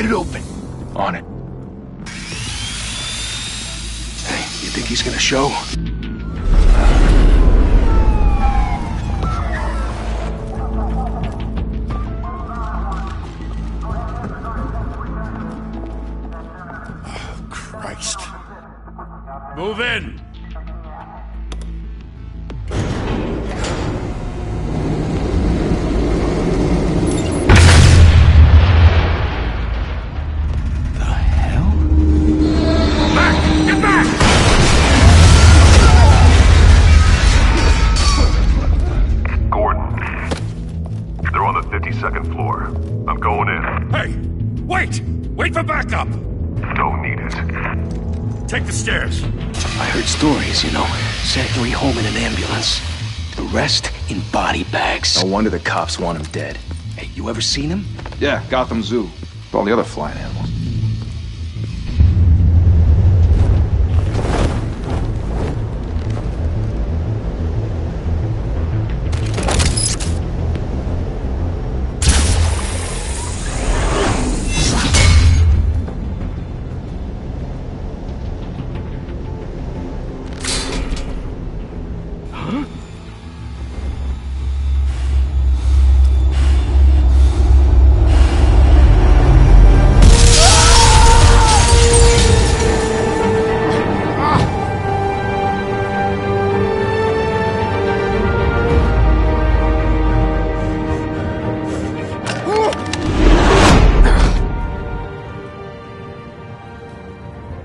Get it open. On it. Hey, you think he's gonna show? Oh, Christ. Move in! Second floor. I'm going in. Hey! Wait! Wait for backup! Don't need it. Take the stairs. I heard stories, you know. Zachary home in an ambulance. The rest in body bags. No wonder the cops want him dead. Hey, you ever seen him? Yeah, Gotham Zoo. With all the other flying animals.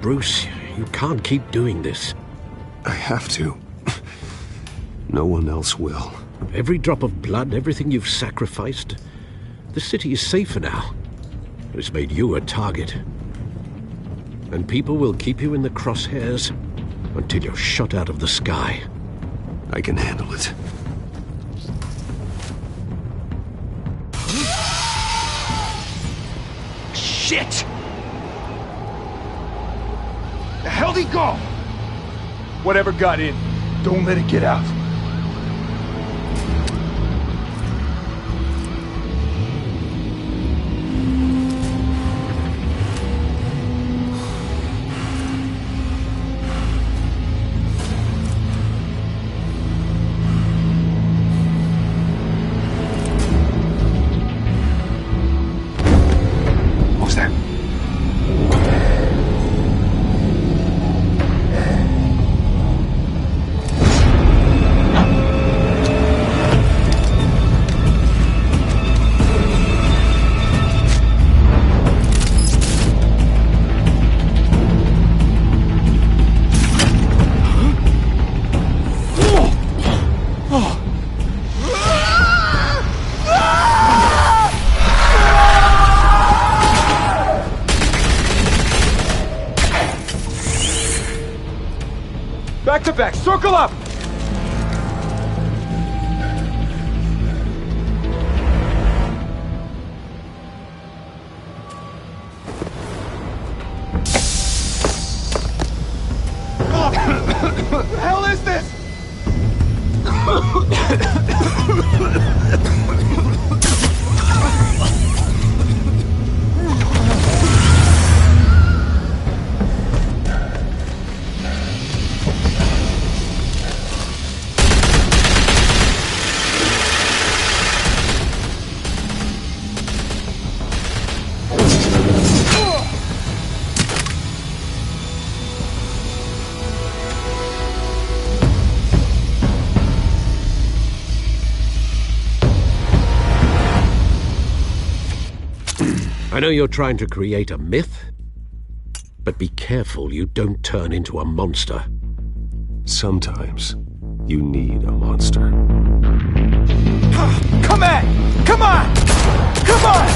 Bruce, you can't keep doing this. I have to. No one else will. Every drop of blood, everything you've sacrificed. The city is safer now. It's made you a target. And people will keep you in the crosshairs until you're shot out of the sky. I can handle it. Shit! The hell'd he go? Whatever got in, don't let it get out. What was that? Back to back, circle up! What the hell is this? I know you're trying to create a myth, but be careful you don't turn into a monster. Sometimes you need a monster. Come on! Come on! Come on!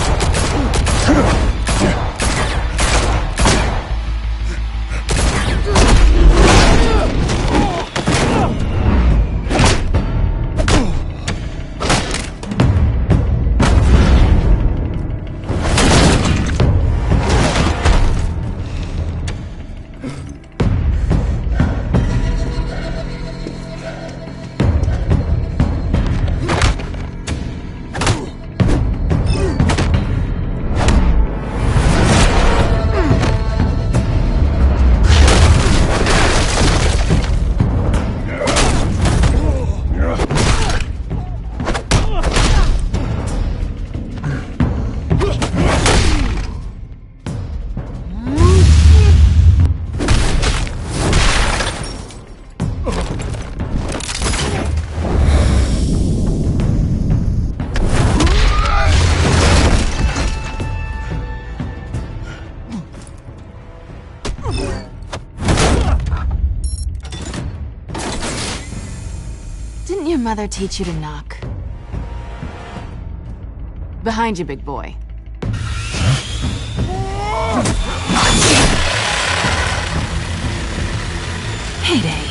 your mother teach you to knock? Behind you, big boy. Heyday.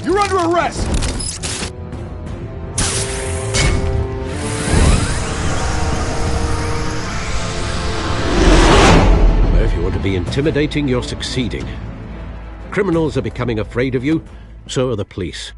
You're under arrest! If you want to be intimidating, you're succeeding. Criminals are becoming afraid of you, so are the police.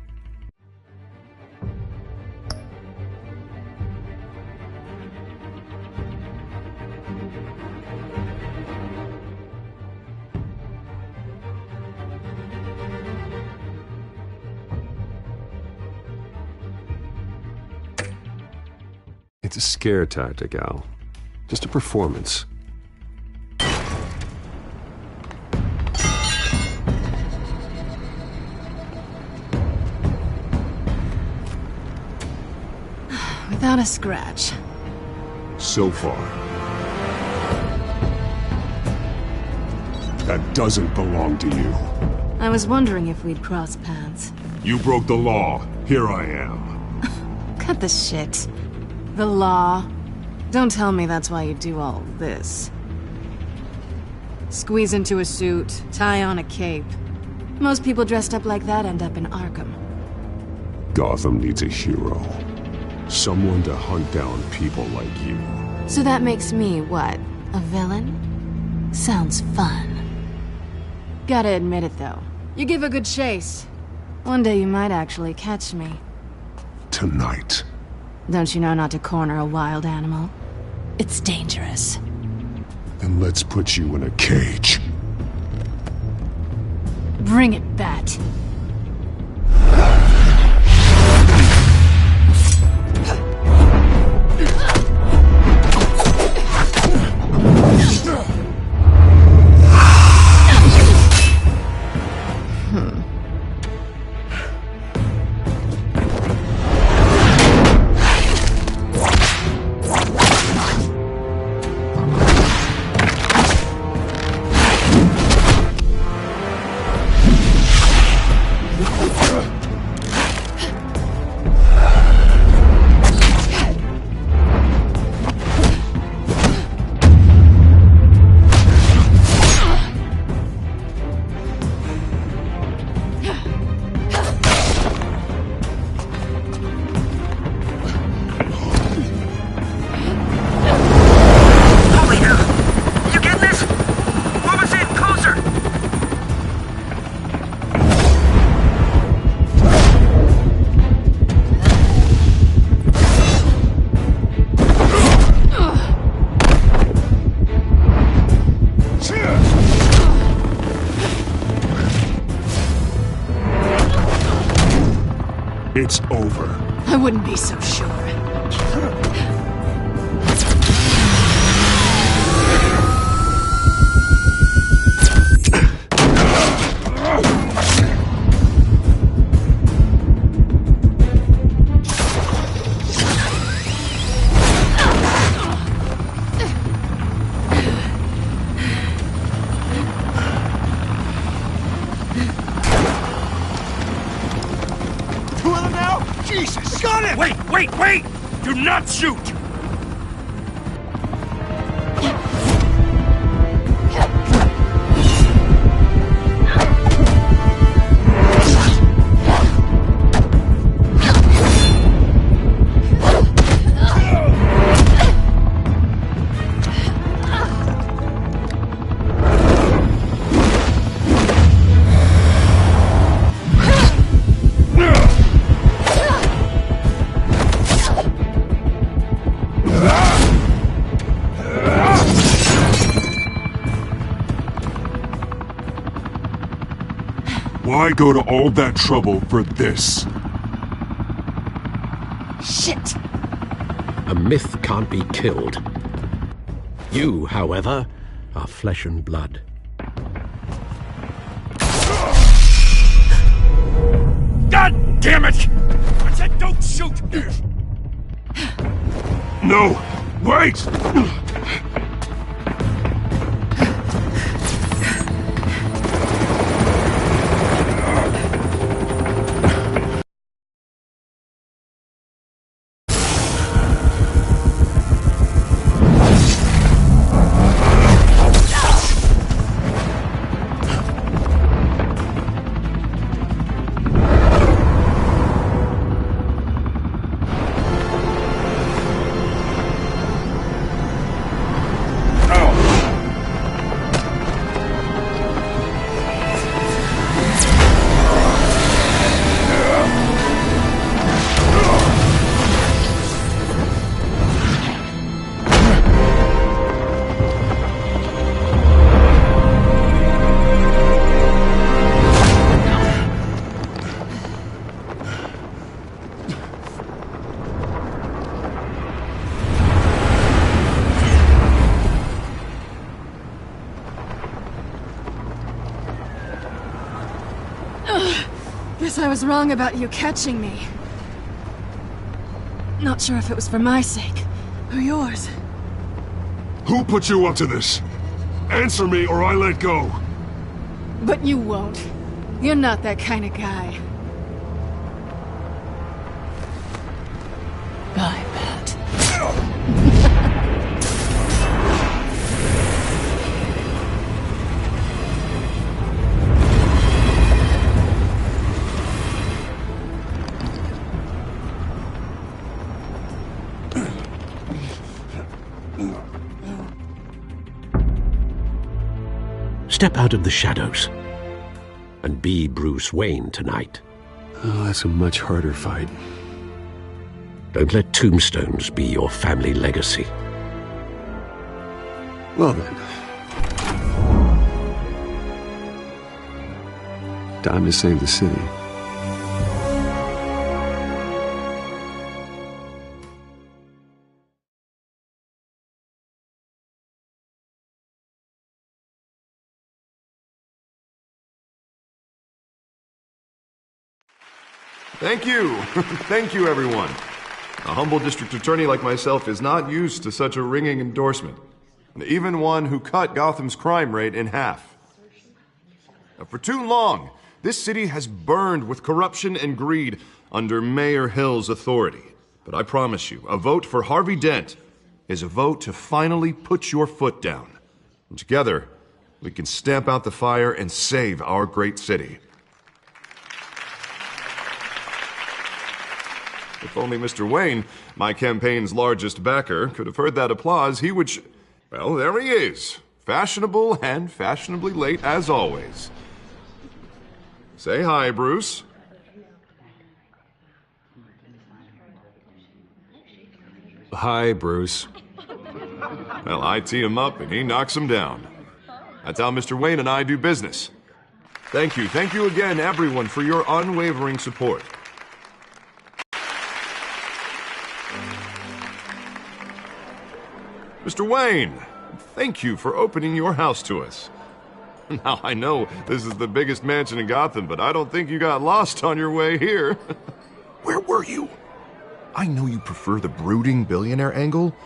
It's a scare tactic, Al. Just a performance. Without a scratch. So far. That doesn't belong to you. I was wondering if we'd cross paths. You broke the law. Here I am. Cut the shit. The law. Don't tell me that's why you do all this. Squeeze into a suit, tie on a cape. Most people dressed up like that end up in Arkham. Gotham needs a hero. Someone to hunt down people like you. So that makes me, what, a villain? Sounds fun. Gotta admit it, though. You give a good chase. One day you might actually catch me. Tonight. Don't you know not to corner a wild animal? It's dangerous. Then let's put you in a cage. Bring it, Bat. It's over. I wouldn't be so sure. Jesus! Got it! Wait! Do not shoot! Why go to all that trouble for this? Shit! A myth can't be killed. You, however, are flesh and blood. God damn it! I said don't shoot! No! Wait! Guess I was wrong about you catching me. Not sure if it was for my sake, or yours. Who put you up to this? Answer me or I let go. But you won't. You're not that kind of guy. I bet. Step out of the shadows and be Bruce Wayne tonight. Oh, that's a much harder fight. Don't let tombstones be your family legacy. Well then. Time to save the city. Thank you. Thank you, everyone. A humble district attorney like myself is not used to such a ringing endorsement. Even one who cut Gotham's crime rate in half. For too long, this city has burned with corruption and greed under Mayor Hill's authority. But I promise you, a vote for Harvey Dent is a vote to finally put your foot down. And together, we can stamp out the fire and save our great city. If only Mr. Wayne, my campaign's largest backer, could have heard that applause, he would well, there he is. Fashionable and fashionably late as always. Say hi, Bruce. Hi, Bruce. Well, I tee him up and he knocks him down. That's how Mr. Wayne and I do business. Thank you. Thank you again, everyone, for your unwavering support. Mr. Wayne, thank you for opening your house to us. Now, I know this is the biggest mansion in Gotham, but I don't think you got lost on your way here. Where were you? I know you prefer the brooding billionaire angle,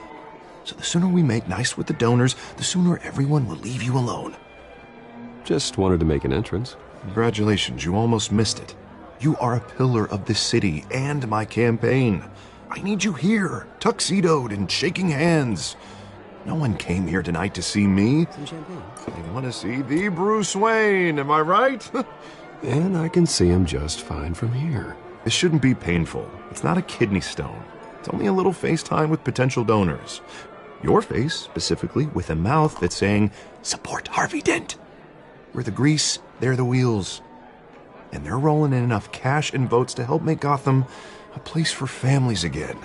so the sooner we make nice with the donors, the sooner everyone will leave you alone. Just wanted to make an entrance. Congratulations, you almost missed it. You are a pillar of this city and my campaign. I need you here, tuxedoed and shaking hands. No one came here tonight to see me. Some champagne. They want to see the Bruce Wayne, am I right? And I can see him just fine from here. This shouldn't be painful. It's not a kidney stone. It's only a little FaceTime with potential donors. Your face, specifically, with a mouth that's saying, support Harvey Dent. We're the grease, they're the wheels. And they're rolling in enough cash and votes to help make Gotham a place for families again.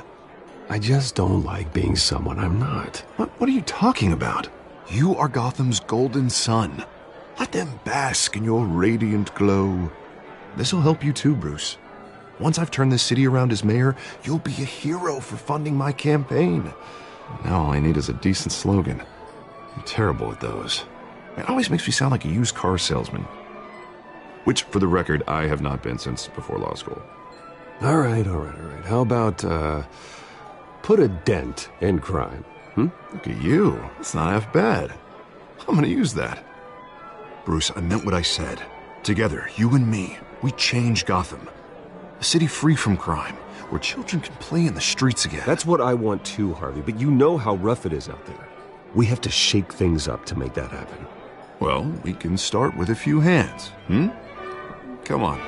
I just don't like being someone I'm not. What are you talking about? You are Gotham's golden sun. Let them bask in your radiant glow. This'll help you too, Bruce. Once I've turned this city around as mayor, you'll be a hero for funding my campaign. Now all I need is a decent slogan. I'm terrible at those. It always makes me sound like a used car salesman. Which, for the record, I have not been since before law school. All right. How about, put a dent in crime? Look at you. It's not half bad. I'm gonna use that. Bruce, I meant what I said. Together, you and me, we change Gotham. A city free from crime, where children can play in the streets again. That's what I want too, Harvey, but you know how rough it is out there. We have to shake things up to make that happen. Well, we can start with a few hands, Come on.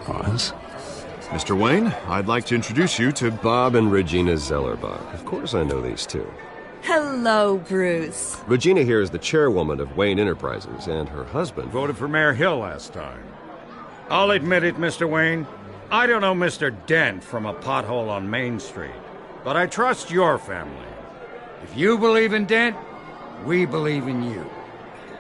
Hans? Mr. Wayne, I'd like to introduce you to Bob and Regina Zellerbach. Of course I know these two. Hello, Bruce. Regina here is the chairwoman of Wayne Enterprises, and her husband... Voted for Mayor Hill last time. I'll admit it, Mr. Wayne. I don't know Mr. Dent from a pothole on Main Street, but I trust your family. If you believe in Dent, we believe in you.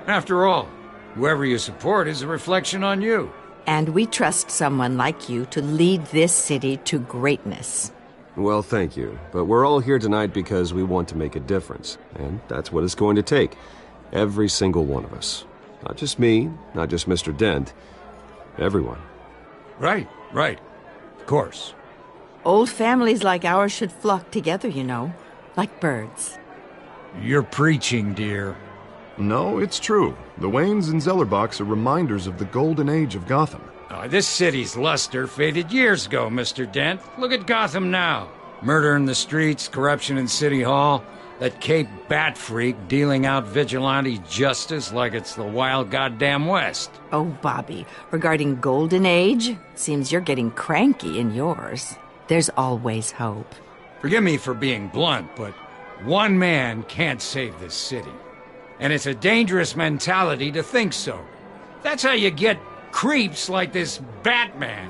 After all, whoever you support is a reflection on you. And we trust someone like you to lead this city to greatness. Well, thank you. But we're all here tonight because we want to make a difference. And that's what it's going to take. Every single one of us. Not just me, not just Mr. Dent. Everyone. Right. Of course. Old families like ours should flock together, you know. Like birds. You're preaching, dear. No, it's true. The Waynes and Zellerbachs are reminders of the golden age of Gotham. This city's luster faded years ago, Mr. Dent. Look at Gotham now. Murder in the streets, corruption in City Hall, that Cape Bat freak dealing out vigilante justice like it's the wild goddamn West. Oh, Bobby, regarding Golden Age, seems you're getting cranky in yours. There's always hope. Forgive me for being blunt, but one man can't save this city. And it's a dangerous mentality to think so. That's how you get creeps like this Batman.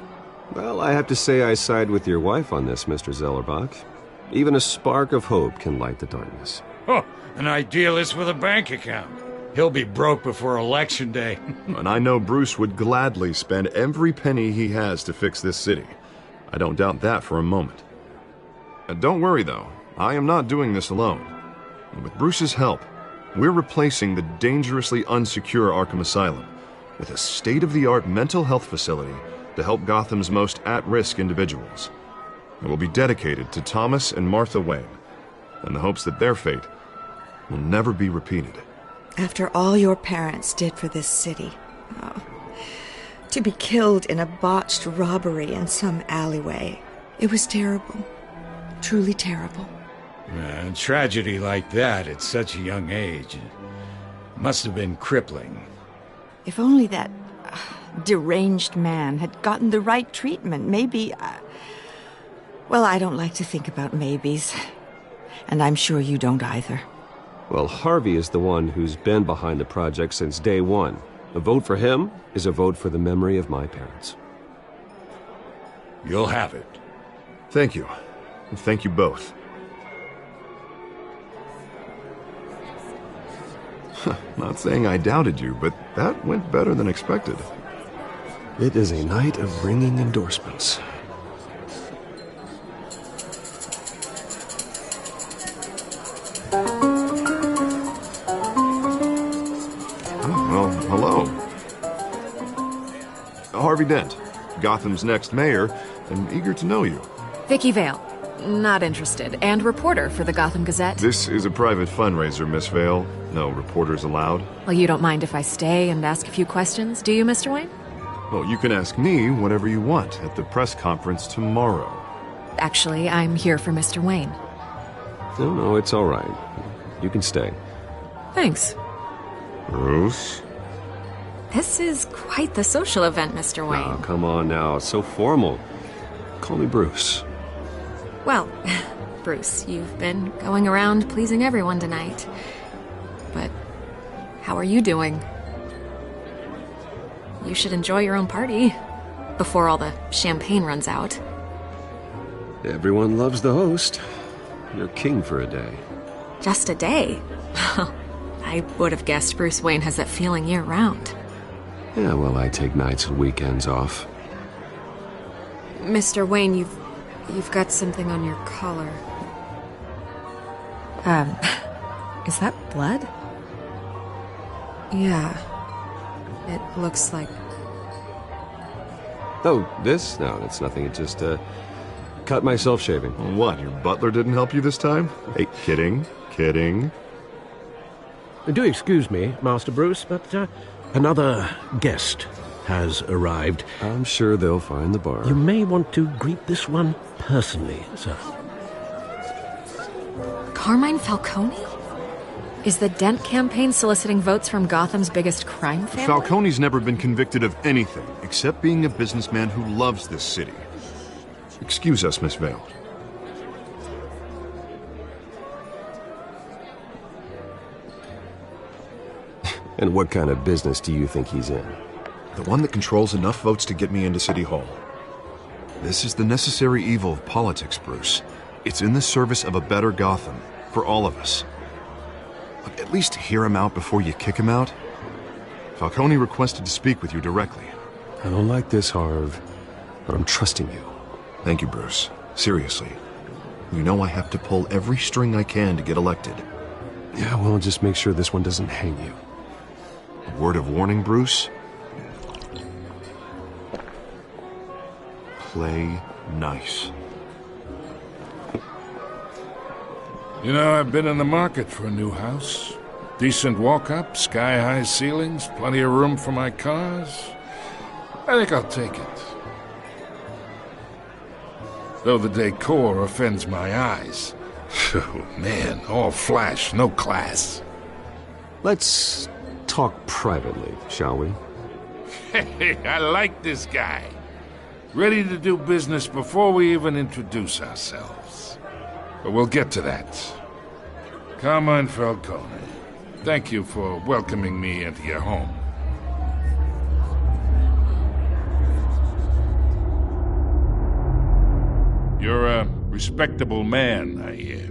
Well, I have to say I side with your wife on this, Mr. Zellerbach. Even a spark of hope can light the darkness. Oh, an idealist with a bank account. He'll be broke before Election Day. And I know Bruce would gladly spend every penny he has to fix this city. I don't doubt that for a moment. Don't worry, though. I am not doing this alone. And with Bruce's help, we're replacing the dangerously unsecure Arkham Asylum with a state-of-the-art mental health facility to help Gotham's most at-risk individuals. It will be dedicated to Thomas and Martha Wayne, in the hopes that their fate will never be repeated. After all your parents did for this city, to be killed in a botched robbery in some alleyway, it was terrible. Truly terrible. A tragedy like that at such a young age must have been crippling. If only that deranged man had gotten the right treatment, maybe... Well, I don't like to think about maybes. And I'm sure you don't either. Well, Harvey is the one who's been behind the project since day one. A vote for him is a vote for the memory of my parents. You'll have it. Thank you. And thank you both. Not saying I doubted you, but that went better than expected. It is a night of ringing endorsements. Well, hello. Harvey Dent, Gotham's next mayor, and eager to know you. Vicky Vale. Not interested. And reporter for the Gotham Gazette. This is a private fundraiser, Miss Vale. No reporters allowed. Well, you don't mind if I stay and ask a few questions, do you, Mr. Wayne? Well, you can ask me whatever you want at the press conference tomorrow. Actually, I'm here for Mr. Wayne. No, it's all right. You can stay. Thanks. Bruce? This is quite the social event, Mr. Wayne. Oh, come on now. It's so formal. Call me Bruce. Well, Bruce, you've been going around pleasing everyone tonight. But how are you doing? you should enjoy your own party before all the champagne runs out. Everyone loves the host. You're king for a day. Just a day? I would have guessed Bruce Wayne has that feeling year-round. Yeah, well, I take nights and weekends off. Mr. Wayne, you've got something on your collar. Is that blood? Yeah. It looks like... Oh, this? No, it's nothing. It just, cut myself shaving. What, your butler didn't help you this time? Hey, kidding. Do excuse me, Master Bruce, but another guest has arrived. I'm sure they'll find the bar. You may want to greet this one personally, sir. Carmine Falcone? Is the Dent campaign soliciting votes from Gotham's biggest crime family? Falcone's never been convicted of anything, except being a businessman who loves this city. Excuse us, Miss Vale. And what kind of business do you think he's in? The one that controls enough votes to get me into City Hall. This is the necessary evil of politics, Bruce. It's in the service of a better Gotham, for all of us. Look, at least hear him out before you kick him out. Falcone requested to speak with you directly. I don't like this, Harv, but I'm trusting you. Thank you, Bruce. Seriously. You know I have to pull every string I can to get elected. Yeah, well, just make sure this one doesn't hang you. A word of warning, Bruce? Play nice. You know, I've been in the market for a new house. Decent walk-up, sky-high ceilings, plenty of room for my cars. I think I'll take it. Though the decor offends my eyes. Oh, man, all flash, no class. Let's talk privately, shall we? Hey, I like this guy. Ready to do business before we even introduce ourselves. But we'll get to that. Carmine Falcone, thank you for welcoming me into your home. You're a respectable man, I hear.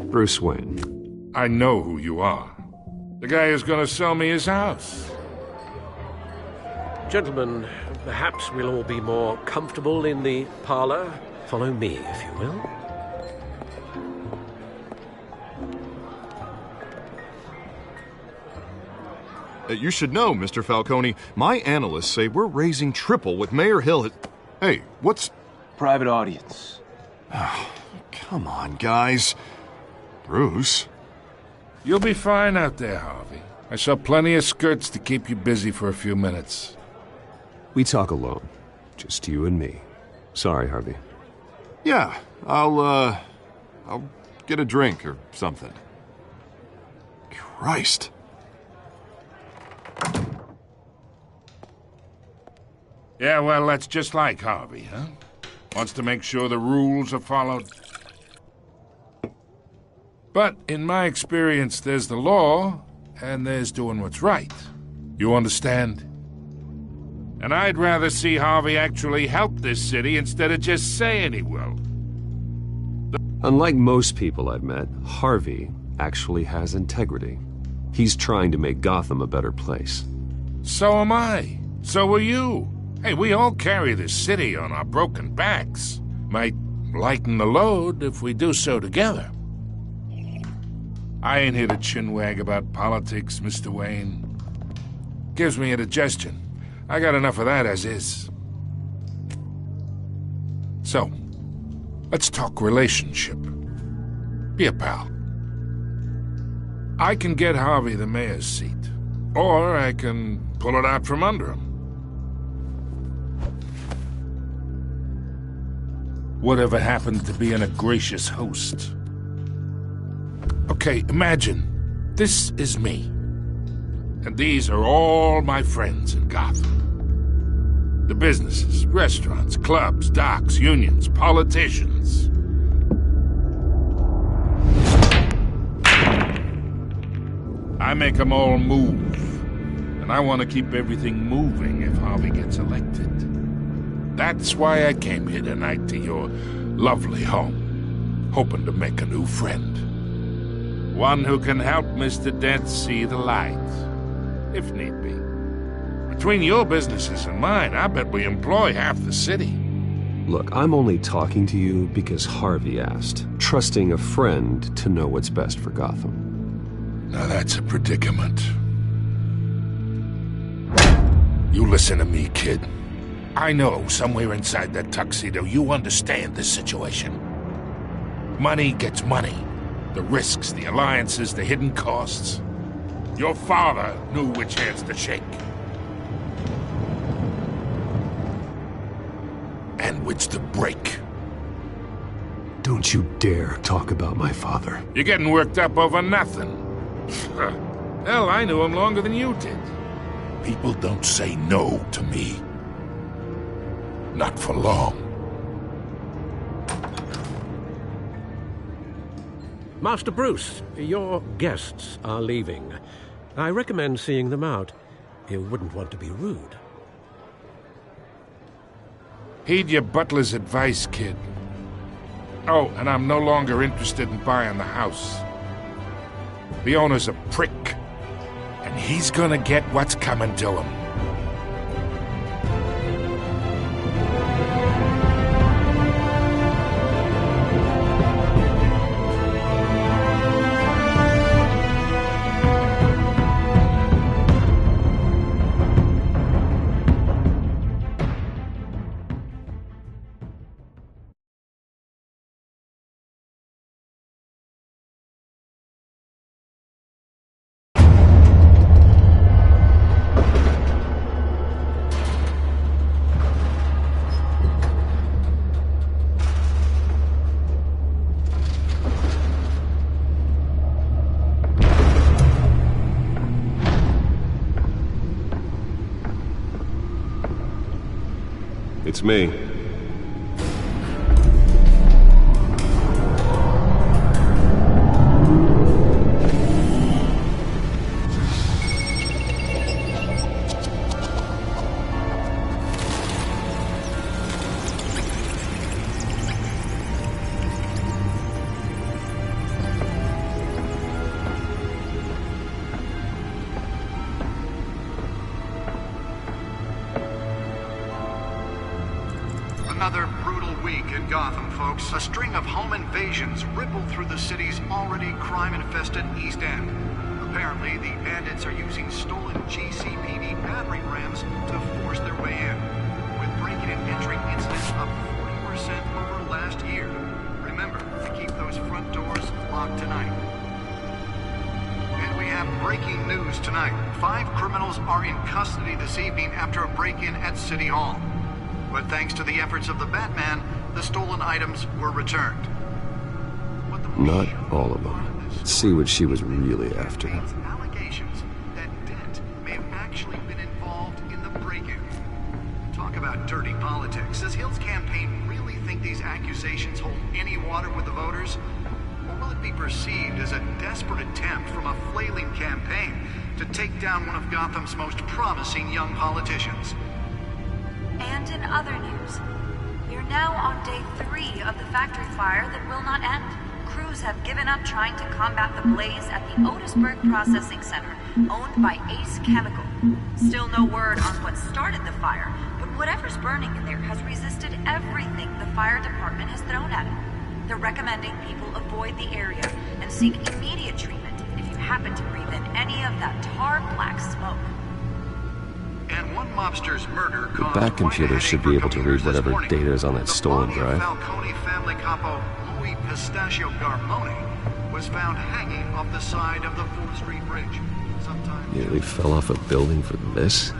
Bruce Wayne. I know who you are. The guy who's gonna sell me his house. Gentlemen, perhaps we'll all be more comfortable in the parlor. Follow me, if you will. You should know, Mr. Falcone, my analysts say we're raising triple what Mayor Hill had... Hey, what's... Private audience. Oh, come on, guys. Bruce? You'll be fine out there, Harvey. I saw plenty of skirts to keep you busy for a few minutes. We talk alone. Just you and me. Sorry, Harvey. Yeah, I'll get a drink or something. Christ. Yeah, well, that's just like Harvey, huh? Wants to make sure the rules are followed. But in my experience, there's the law, and there's doing what's right. You understand? And I'd rather see Harvey actually help this city instead of just saying he will. Unlike most people I've met, Harvey actually has integrity. He's trying to make Gotham a better place. So am I. So are you. Hey, we all carry this city on our broken backs. Might lighten the load if we do so together. I ain't here to chinwag about politics, Mr. Wayne. Gives me indigestion. I got enough of that as is. So, let's talk relationship. Be a pal. I can get Harvey the mayor's seat, or I can pull it out from under him. Whatever happened to being a gracious host? Okay, imagine, this is me. And these are all my friends in Gotham. The businesses, restaurants, clubs, docks, unions, politicians. I make them all move. And I want to keep everything moving if Harvey gets elected. That's why I came here tonight to your lovely home, hoping to make a new friend. One who can help Mr. Dent see the light, if need be. Between your businesses and mine, I bet we employ half the city. Look, I'm only talking to you because Harvey asked, trusting a friend to know what's best for Gotham. Now that's a predicament. You listen to me, kid. I know somewhere inside that tuxedo you understand this situation. Money gets money. The risks, the alliances, the hidden costs. Your father knew which hands to shake. And which to break. Don't you dare talk about my father. You're getting worked up over nothing. Hell, I knew him longer than you did. People don't say no to me. Not for long. Master Bruce, your guests are leaving. I recommend seeing them out. You wouldn't want to be rude. Heed your butler's advice, kid. Oh, and I'm no longer interested in buying the house. The owner's a prick, and he's gonna get what's coming to him. It's me. Another brutal week in Gotham, folks. A string of home invasions rippled through the city's already crime-infested East End. Apparently, the bandits are using stolen GCPD battering rams to force their way in, with breaking and entering incidents up 40% over last year. Remember to keep those front doors locked tonight. And we have breaking news tonight. 5 criminals are in custody this evening after a break-in at City Hall. But thanks to the efforts of the Batman, the stolen items were returned. Not all of them. Let's see what she was really after. Allegations that Dent may have actually been involved in the break-in. Talk about dirty politics. Does Hill's campaign really think these accusations hold any water with the voters? Or will it be perceived as a desperate attempt from a flailing campaign to take down one of Gotham's most promising young politicians? And in other news, you're now on day 3 of the factory fire that will not end. Crews have given up trying to combat the blaze at the Otisburg Processing Center, owned by Ace Chemical. Still no word on what started the fire, but whatever's burning in there has resisted everything the fire department has thrown at it. They're recommending people avoid the area and seek immediate treatment if you happen to breathe in any of that tar black smoke. And one mobster's murder The back computer should be able to read whatever data is on that stolen drive. Falcone family capo Louis Pistachio Garmone was found hanging off the side of the 4th Street Bridge. Nearly fell off a building for this?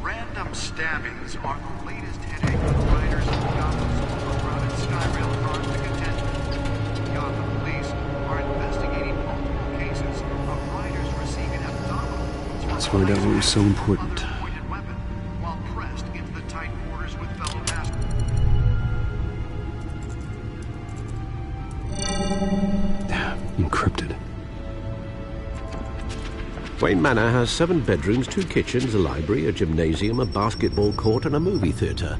Random stabbings are the latest headache of riders of Gotham's overcrowded Skyrail cars to contend with. Gotham police are investigating multiple cases of riders receiving abdominal wounds. Let's find out what was so important. While pressed into the tight quarters with fellow passengers. encrypted. Wayne Manor has 7 bedrooms, 2 kitchens, a library, a gymnasium, a basketball court, and a movie theatre.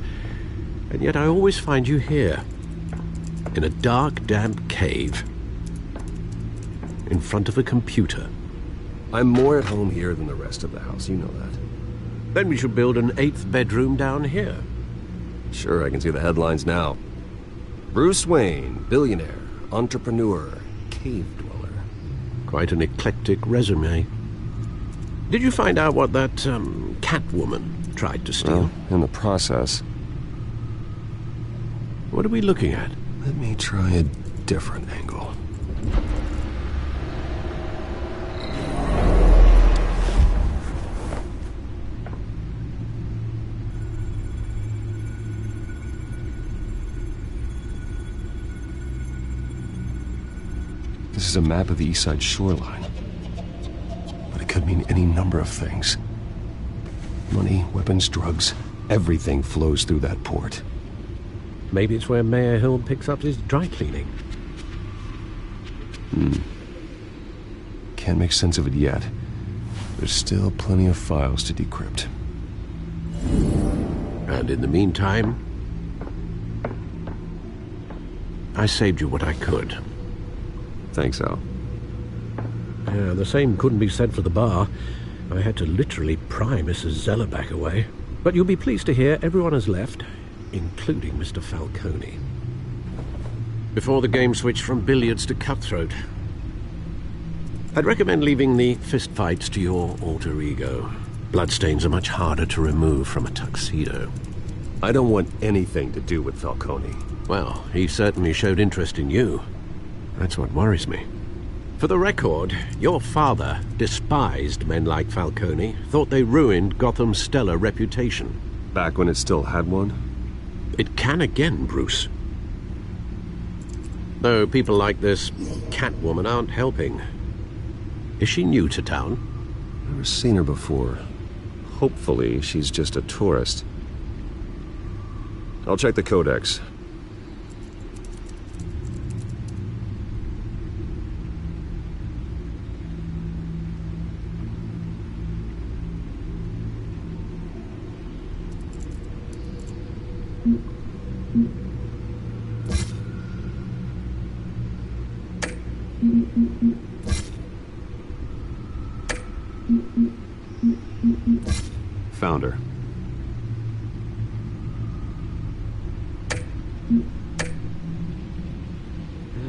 And yet I always find you here, in a dark, damp cave, in front of a computer. I'm more at home here than the rest of the house, you know that. Then we should build an 8th bedroom down here. Sure, I can see the headlines now. Bruce Wayne, billionaire, entrepreneur, cave dweller. Quite an eclectic resume. Did you find out what that, Catwoman tried to steal? Well, in the process. What are we looking at? Let me try a different angle. This is a map of the East Side shoreline. But it could mean any number of things. Money, weapons, drugs, everything flows through that port. Maybe it's where Mayor Hill picks up his dry cleaning. Can't make sense of it yet. There's still plenty of files to decrypt. And in the meantime, I saved you what I could. Thanks, Al. Yeah, the same couldn't be said for the bar. I had to literally pry Mrs. Zeller back away. But you'll be pleased to hear everyone has left, including Mr. Falcone. Before the game switched from billiards to cutthroat. I'd recommend leaving the fistfights to your alter ego. Bloodstains are much harder to remove from a tuxedo. I don't want anything to do with Falcone. Well, he certainly showed interest in you. That's what worries me. For the record, your father despised men like Falcone, thought they ruined Gotham's stellar reputation. Back when it still had one? It can again, Bruce. Though people like this Catwoman aren't helping. Is she new to town? Never seen her before. Hopefully, she's just a tourist. I'll check the codex. Found her.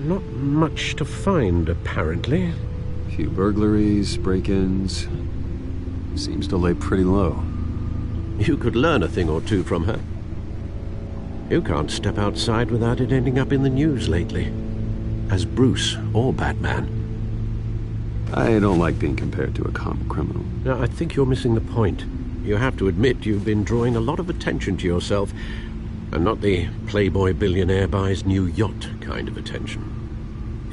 Not much to find, apparently. A few burglaries, break-ins. Seems to lay pretty low. You could learn a thing or two from her. You can't step outside without it ending up in the news lately. As Bruce or Batman. I don't like being compared to a common criminal. No, I think you're missing the point. You have to admit you've been drawing a lot of attention to yourself, and not the playboy billionaire buys new yacht kind of attention.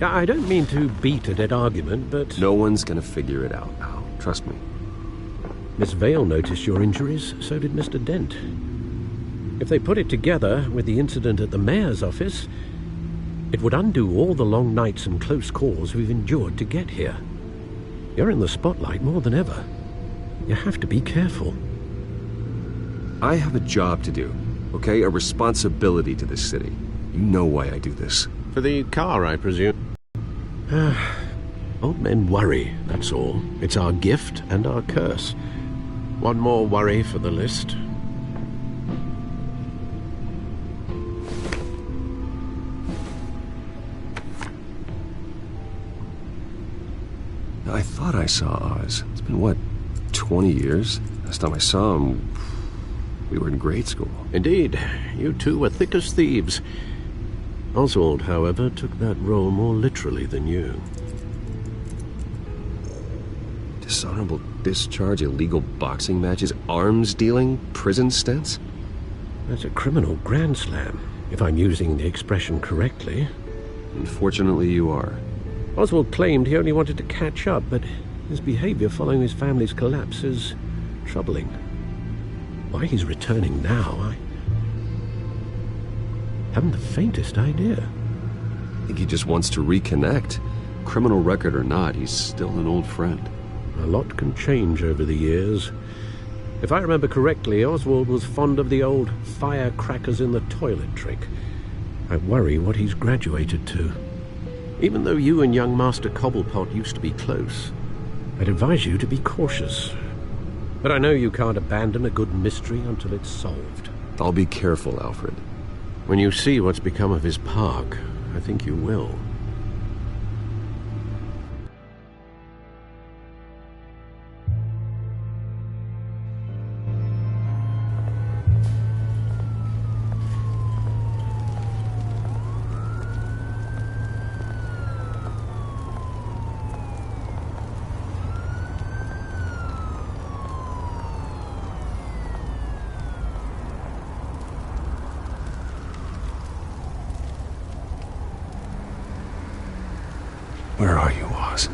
I don't mean to beat a dead argument, but... No one's gonna figure it out, Al. Trust me. Miss Vale noticed your injuries, so did Mr. Dent. If they put it together with the incident at the mayor's office, it would undo all the long nights and close calls we've endured to get here. You're in the spotlight more than ever. You have to be careful. I have a job to do, okay? A responsibility to this city. You know why I do this. For the car, I presume. Old men worry, that's all. It's our gift and our curse. One more worry for the list. I thought I saw Oz. It's been, what, 20 years? Last time I saw him, we were in grade school. Indeed. You two were thick as thieves. Oswald, however, took that role more literally than you. Dishonorable discharge, illegal boxing matches, arms dealing, prison stints? That's a criminal grand slam, if I'm using the expression correctly. Unfortunately, you are. Oswald claimed he only wanted to catch up, but his behavior following his family's collapse is troubling. Why he's returning now, I haven't the faintest idea. I think he just wants to reconnect. criminal record or not, he's still an old friend. A lot can change over the years. If I remember correctly, Oswald was fond of the old firecrackers in the toilet trick. I worry what he's graduated to. Even though you and young Master Cobblepot used to be close, I'd advise you to be cautious. But I know you can't abandon a good mystery until it's solved. I'll be careful, Alfred. When you see what's become of his park, I think you will. Where are you, Oz?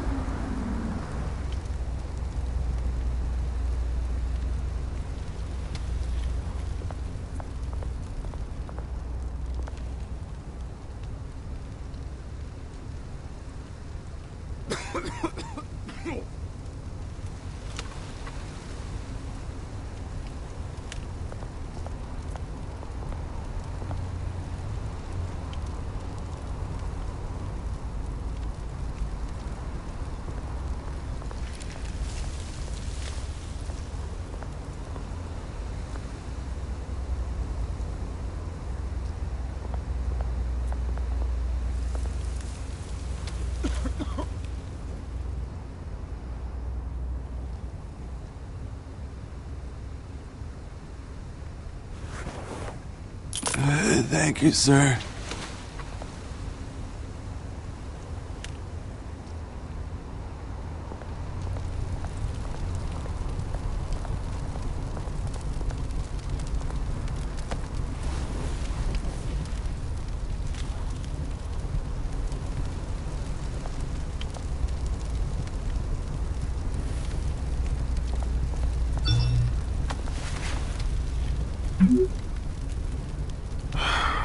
Thank you, sir.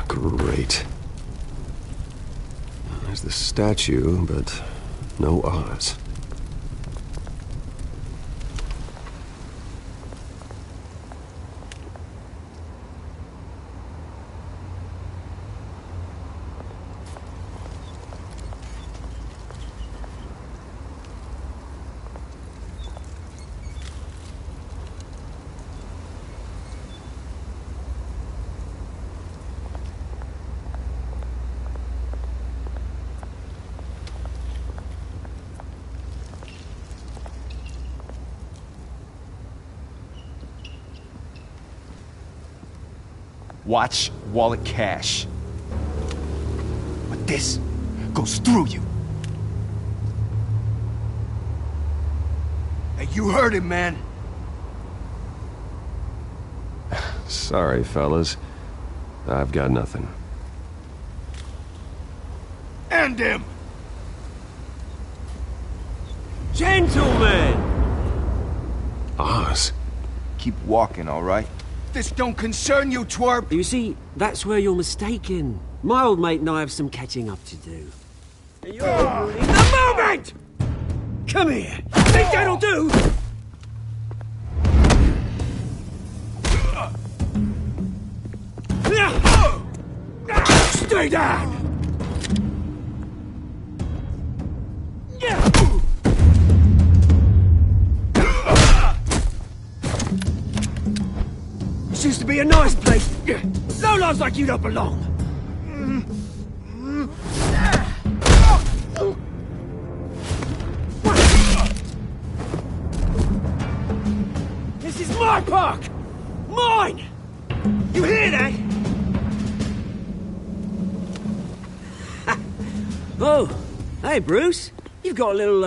Great. There's the statue, but no Oz. Watch wallet cash. But this goes through you. Hey, you heard it, man. Sorry, fellas. I've got nothing. End him! Gentlemen! Oz. Keep walking, all right? This don't concern you, twerp! You see, that's where you're mistaken. My old mate and I have some catching up to do. And you're ruining the moment! Come here! Think that'll do? Stay down! This used to be a nice place. No lives like you don't belong. This is my park! Mine! You hear that? Oh, hey, Bruce. You've got a little,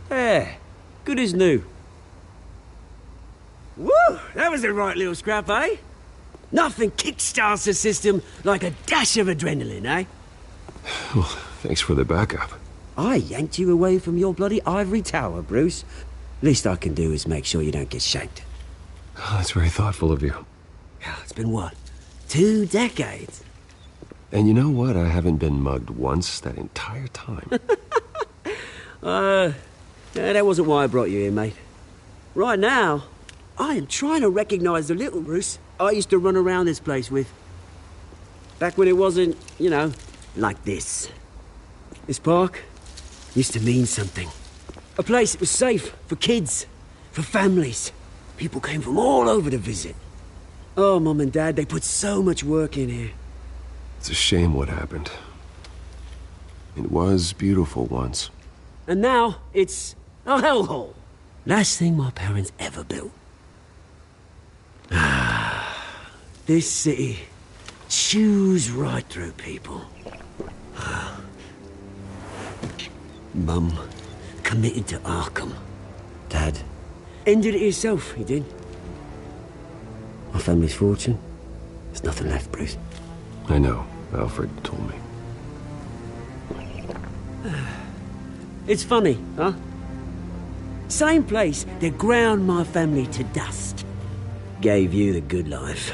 Yeah, good as new. Woo! That was a right little scrap, eh? Nothing kickstarts the system like a dash of adrenaline, eh? Well, thanks for the backup. I yanked you away from your bloody ivory tower, Bruce. Least I can do is make sure you don't get shanked. Oh, that's very thoughtful of you. It's been what? 2 decades? And you know what? I haven't been mugged once that entire time. That wasn't why I brought you here, mate. Right now, I am trying to recognize the little Bruce I used to run around this place with. Back when it wasn't, you know, like this. This park used to mean something. A place that was safe for kids, for families. People came from all over to visit. Oh, Mum and Dad, they put so much work in here. It's a shame what happened. It was beautiful once. And now, it's a hellhole. Last thing my parents ever built. This city chews right through people. Mum committed to Arkham. Dad ended it himself, he did. My family's fortune, there's nothing left, Bruce. I know. Alfred told me. It's funny, huh? Same place that ground my family to dust. Gave you the good life.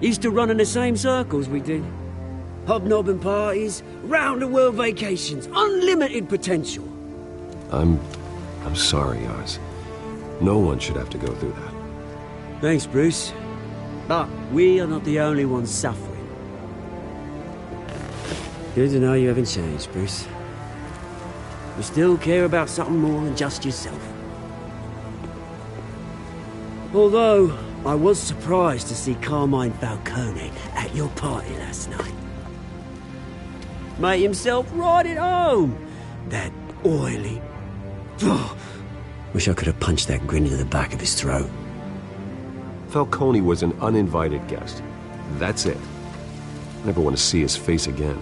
Used to run in the same circles we did. Hobnobbing parties, round-the-world vacations, unlimited potential. I'm sorry, Oz. No one should have to go through that. Thanks, Bruce. But we are not the only ones suffering. Good to know you haven't changed, Bruce. You still care about something more than just yourself. Although, I was surprised to see Carmine Falcone at your party last night. Made himself right at home. That oily... Wish I could have punched that grin into the back of his throat. Falcone was an uninvited guest. That's it. Never want to see his face again.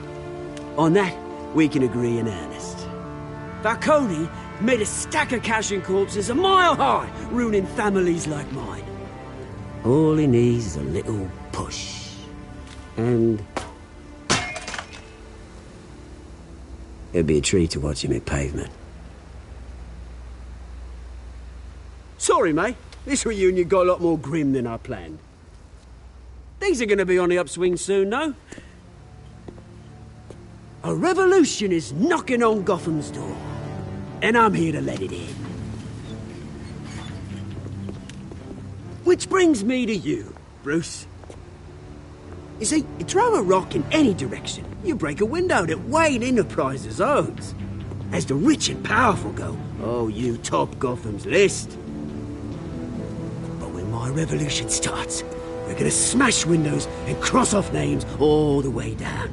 On that, we can agree in earnest. Falcone made a stack of cash and corpses a mile high, ruining families like mine. All he needs is a little push. And... it'd be a treat to watch him hit pavement. Sorry, mate. This reunion got a lot more grim than I planned. Things are gonna be on the upswing soon, though. A revolution is knocking on Gotham's door. And I'm here to let it in. Which brings me to you, Bruce. You see, you throw a rock in any direction, you break a window that Wayne Enterprises owns. As the rich and powerful go, oh, you top Gotham's list. But when my revolution starts, we're gonna smash windows and cross off names all the way down.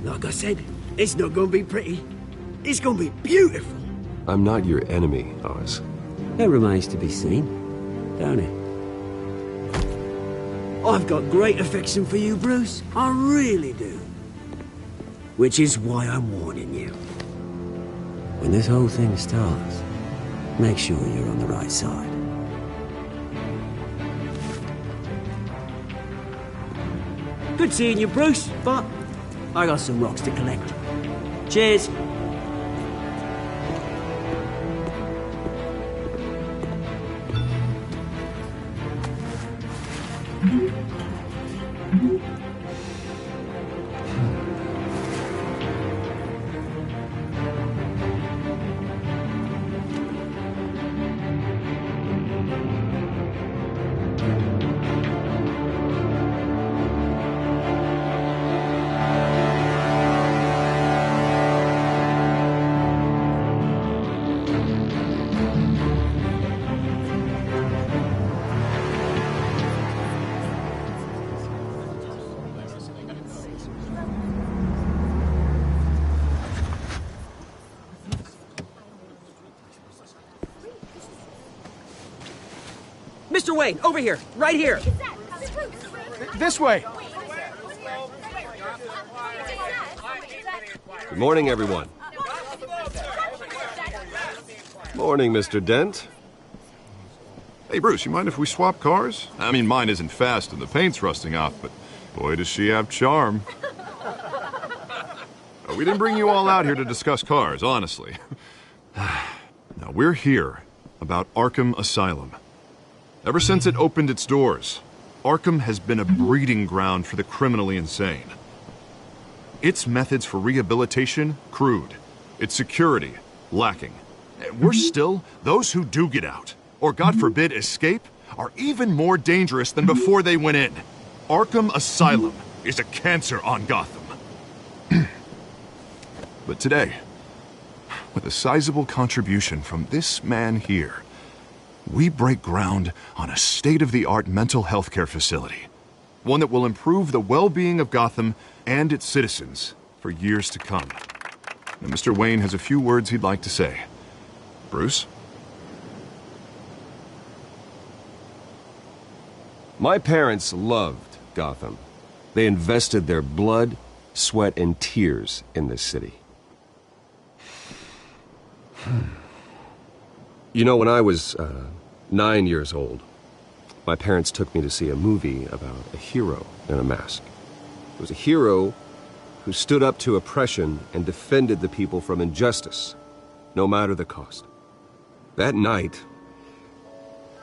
Like I said, it's not gonna be pretty. It's gonna be beautiful. I'm not your enemy, Oz. That remains to be seen, don't it? I've got great affection for you, Bruce. I really do. Which is why I'm warning you. When this whole thing starts, make sure you're on the right side. Good seeing you, Bruce, but I got some rocks to collect. Cheers. Mr. Wayne, over here, right here. This way. Good morning, everyone. Morning, Mr. Dent. Hey, Bruce, you mind if we swap cars? I mean, mine isn't fast and the paint's rusting off, but boy, does she have charm. We didn't bring you all out here to discuss cars, honestly. Now, we're here about Arkham Asylum. Ever since it opened its doors, Arkham has been a breeding ground for the criminally insane. Its methods for rehabilitation, crude. Its security, lacking. Worse still, those who do get out, or God forbid escape, are even more dangerous than before they went in. Arkham Asylum is a cancer on Gotham. But today, with a sizable contribution from this man here, we break ground on a state-of-the-art mental health care facility. One that will improve the well-being of Gotham and its citizens for years to come. Now, Mr. Wayne has a few words he'd like to say. Bruce? My parents loved Gotham. They invested their blood, sweat, and tears in this city. You know, when I was 9 years old, my parents took me to see a movie about a hero in a mask. It was a hero who stood up to oppression and defended the people from injustice, no matter the cost. That night,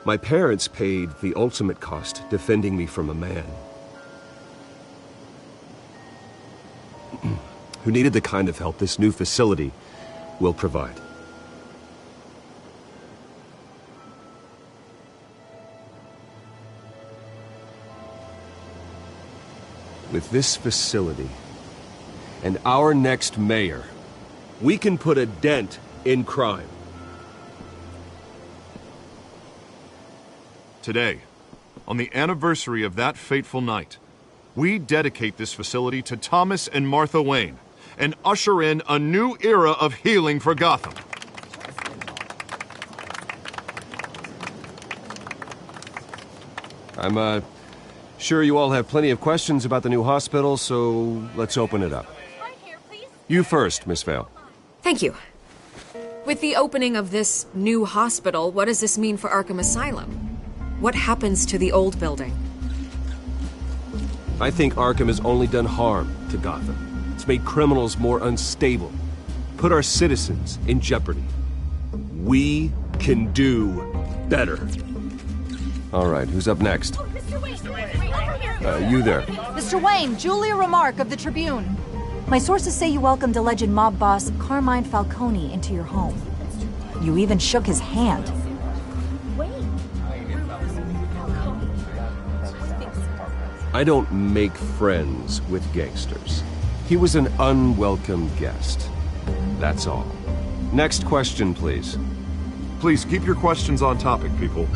my parents paid the ultimate cost defending me from a man who needed the kind of help this new facility will provide. With this facility and our next mayor, we can put a dent in crime. Today, on the anniversary of that fateful night, we dedicate this facility to Thomas and Martha Wayne and usher in a new era of healing for Gotham. I'm sure you all have plenty of questions about the new hospital, so let's open it up. You first, Miss Vale. Thank you. With the opening of this new hospital, what does this mean for Arkham Asylum? What happens to the old building? I think Arkham has only done harm to Gotham. It's made criminals more unstable, put our citizens in jeopardy. We can do better. All right, who's up next? You there. Mr. Wayne, Julia Remark of the Tribune. My sources say you welcomed alleged mob boss Carmine Falcone into your home. You even shook his hand. I don't make friends with gangsters. He was an unwelcome guest. That's all. Next question, please. Please keep your questions on topic, people.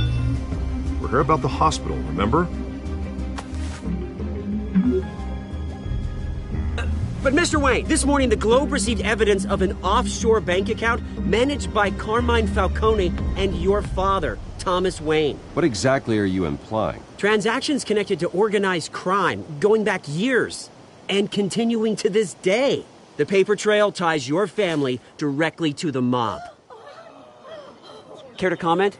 We're here about the hospital, remember? But Mr. Wayne, this morning the Globe received evidence of an offshore bank account managed by Carmine Falcone and your father, Thomas Wayne. What exactly are you implying? Transactions connected to organized crime, going back years, and continuing to this day. The paper trail ties your family directly to the mob. Care to comment?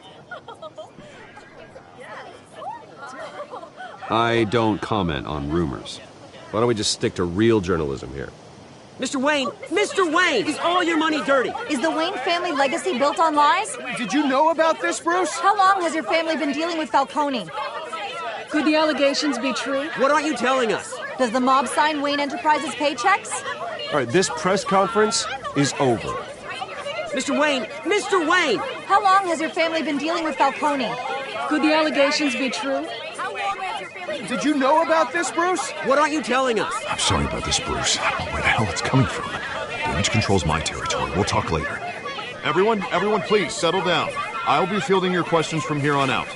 I don't comment on rumors. Why don't we just stick to real journalism here? Mr. Wayne, is all your money dirty? Is the Wayne family legacy built on lies? Did you know about this, Bruce? How long has your family been dealing with Falcone? Could the allegations be true? What aren't you telling us? Does the mob sign Wayne Enterprises paychecks? All right, this press conference is over. Mr. Wayne! How long has your family been dealing with Falcone? Could the allegations be true? Did you know about this, Bruce? What aren't you telling us? I'm sorry about this, Bruce. I don't know where the hell it's coming from. Damage control's my territory. We'll talk later. Everyone, please settle down. I'll be fielding your questions from here on out.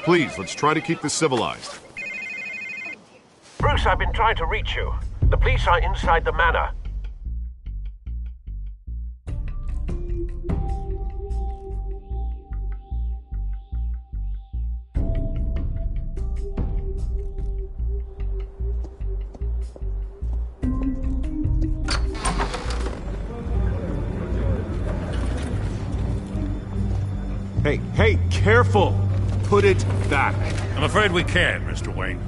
Please, let's try to keep this civilized. Bruce, I've been trying to reach you. The police are inside the manor. Hey, careful! Put it back. I'm afraid we can, Mr. Wayne.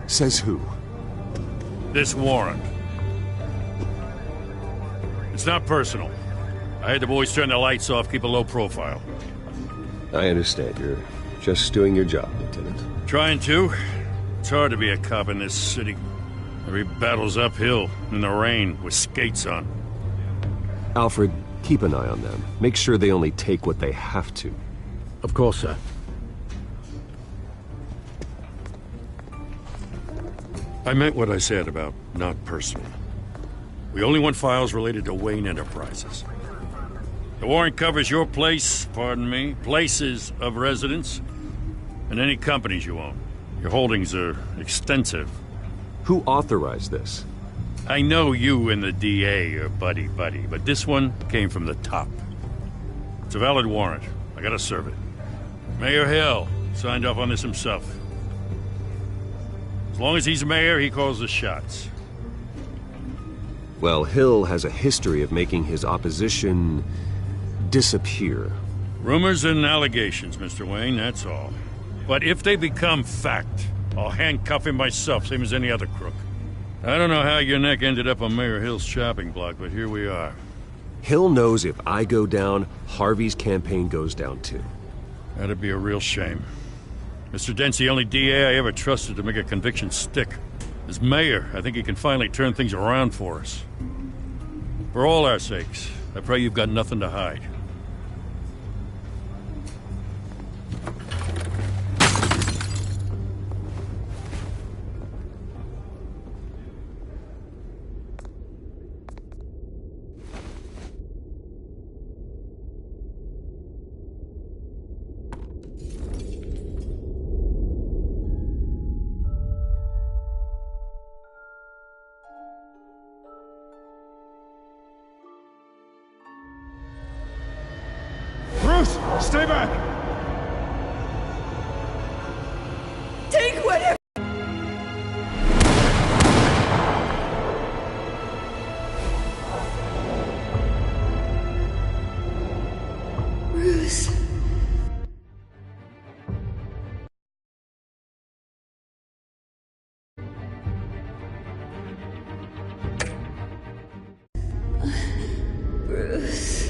Says who? This warrant. It's not personal. I had the boys turn the lights off, keep a low profile. I understand. You're just doing your job, Lieutenant. Trying to. It's hard to be a cop in this city. Every battle's uphill, in the rain, with skates on. Alfred, keep an eye on them. Make sure they only take what they have to. Of course, sir. I meant what I said about not personal. We only want files related to Wayne Enterprises. The warrant covers your place, pardon me, places of residence, and any companies you own. Your holdings are extensive. Who authorized this? I know you and the DA are buddy-buddy, but this one came from the top. It's a valid warrant. I gotta serve it. Mayor Hill signed off on this himself. As long as he's mayor, he calls the shots. Well, Hill has a history of making his opposition disappear. Rumors and allegations, Mr. Wayne, that's all. But if they become fact, I'll handcuff him myself, same as any other crook. I don't know how your neck ended up on Mayor Hill's chopping block, but here we are. Hill knows if I go down, Harvey's campaign goes down too. That'd be a real shame. Mr. Dent's the only DA I ever trusted to make a conviction stick. As mayor, I think he can finally turn things around for us. For all our sakes, I pray you've got nothing to hide. Stay back! Take whatever. Bruce. Bruce.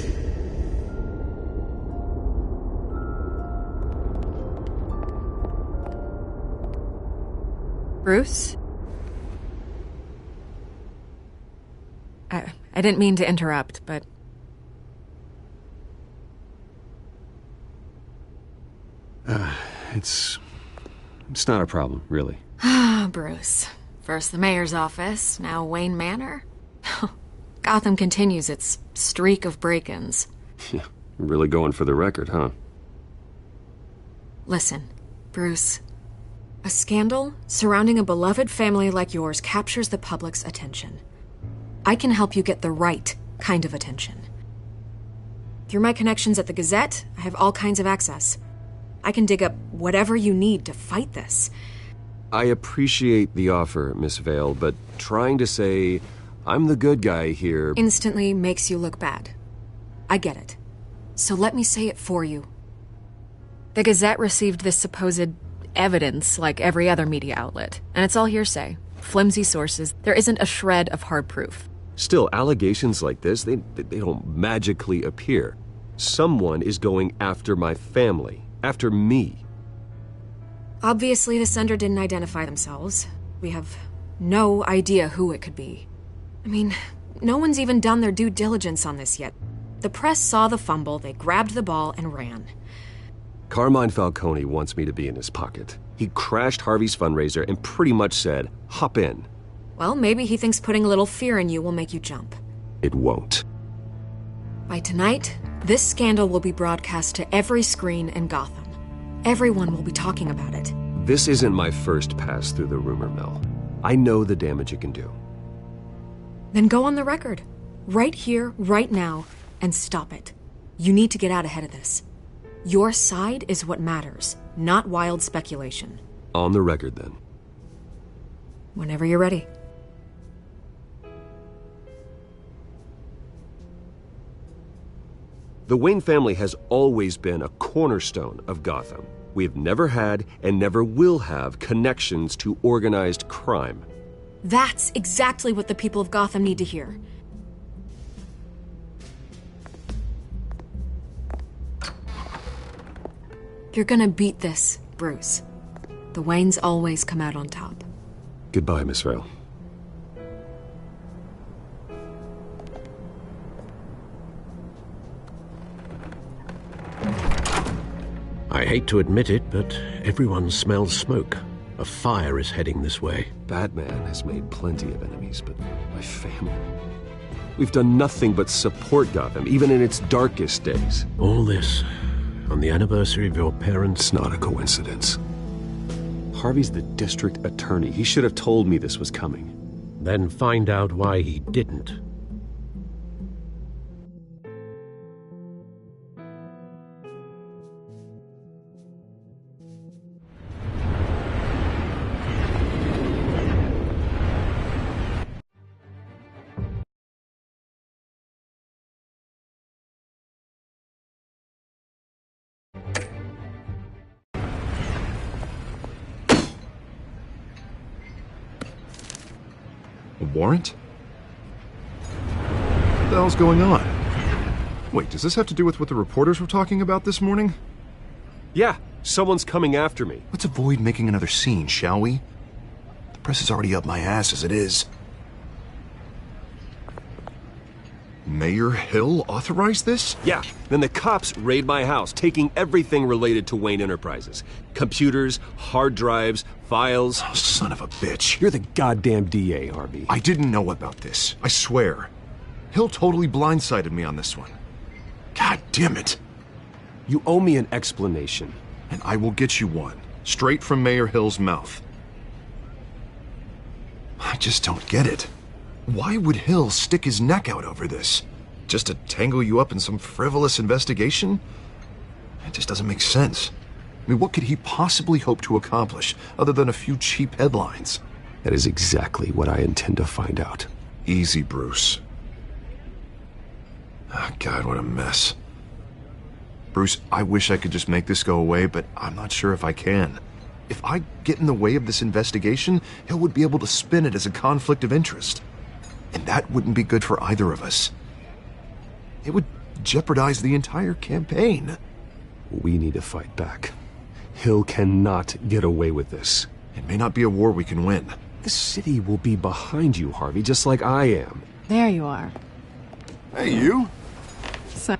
Bruce? I didn't mean to interrupt, but... It's not a problem, really. Ah, Bruce. First the mayor's office, now Wayne Manor. Gotham continues its streak of break-ins. Yeah, really going for the record, huh? Listen, Bruce. A scandal surrounding a beloved family like yours captures the public's attention. I can help you get the right kind of attention. Through my connections at the Gazette, I have all kinds of access. I can dig up whatever you need to fight this. I appreciate the offer, Miss Vale, but trying to say I'm the good guy here instantly makes you look bad. I get it. So let me say it for you. The Gazette received this supposed evidence like every other media outlet, and it's all hearsay. Flimsy sources. There isn't a shred of hard proof. Still, allegations like this, they don't magically appear. Someone is going after my family, after me. Obviously, the sender didn't identify themselves. We have no idea who it could be. I mean, no one's even done their due diligence on this yet. The press saw the fumble, they grabbed the ball and ran. Carmine Falcone wants me to be in his pocket. He crashed Harvey's fundraiser and pretty much said, hop in. Well, maybe he thinks putting a little fear in you will make you jump. It won't. By tonight, this scandal will be broadcast to every screen in Gotham. Everyone will be talking about it. This isn't my first pass through the rumor mill. I know the damage it can do. Then go on the record. Right here, right now, and stop it. You need to get out ahead of this. Your side is what matters, not wild speculation. On the record, then. Whenever you're ready. The Wayne family has always been a cornerstone of Gotham. We have never had and never will have connections to organized crime. That's exactly what the people of Gotham need to hear. You're gonna beat this, Bruce. The Waynes always come out on top. Goodbye, Miss Vale. hate to admit it, but everyone smells smoke. A fire is heading this way. Batman has made plenty of enemies, but my family... We've done nothing but support Gotham, even in its darkest days. All this on the anniversary of your parents'... It's not a coincidence. Harvey's the district attorney. He should have told me this was coming. Then find out why he didn't. A warrant? What the hell's going on? Wait, does this have to do with what the reporters were talking about this morning? Yeah, someone's coming after me. Let's avoid making another scene, shall we? The press is already up my ass as it is. Mayor Hill authorized this? Yeah, then the cops raid my house, taking everything related to Wayne Enterprises. Computers, hard drives, files. Oh, son of a bitch. You're the goddamn DA, Harvey. I didn't know about this. I swear. Hill totally blindsided me on this one. God damn it. You owe me an explanation. And I will get you one. Straight from Mayor Hill's mouth. I just don't get it. Why would Hill stick his neck out over this? Just to tangle you up in some frivolous investigation? It just doesn't make sense. I mean, what could he possibly hope to accomplish other than a few cheap headlines? That is exactly what I intend to find out. Easy, Bruce. Oh, God, what a mess. Bruce, I wish I could just make this go away, but I'm not sure if I can. If I get in the way of this investigation, Hill would be able to spin it as a conflict of interest. And that wouldn't be good for either of us. It would jeopardize the entire campaign. We need to fight back. Hill cannot get away with this. It may not be a war we can win. The city will be behind you, Harvey, just like I am. There you are. Hey, you. So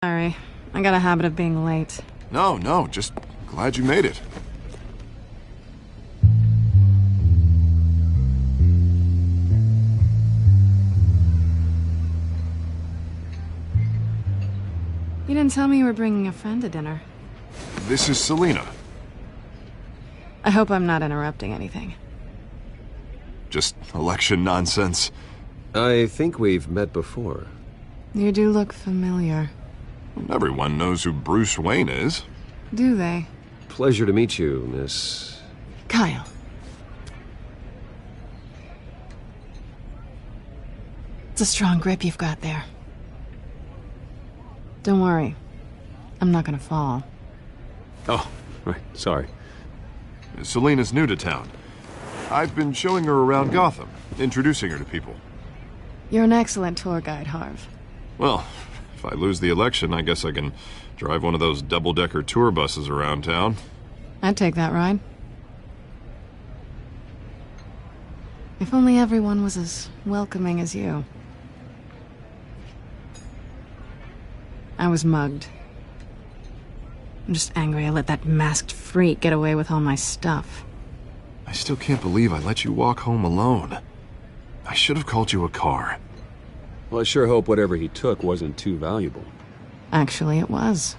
sorry. I got a habit of being late. No, just glad you made it. You didn't tell me you were bringing a friend to dinner. This is Selina. I hope I'm not interrupting anything. Just election nonsense. I think we've met before. You do look familiar. Everyone knows who Bruce Wayne is. Do they? Pleasure to meet you, Miss... Kyle. It's a strong grip you've got there. Don't worry. I'm not gonna fall. Oh, right. Sorry. Selina's new to town. I've been showing her around Gotham, introducing her to people. You're an excellent tour guide, Harv. Well, if I lose the election, I guess I can drive one of those double-decker tour buses around town. I'd take that ride. If only everyone was as welcoming as you. I was mugged. I'm just angry I let that masked freak get away with all my stuff. I still can't believe I let you walk home alone. I should have called you a car. Well, I sure hope whatever he took wasn't too valuable. Actually, it was.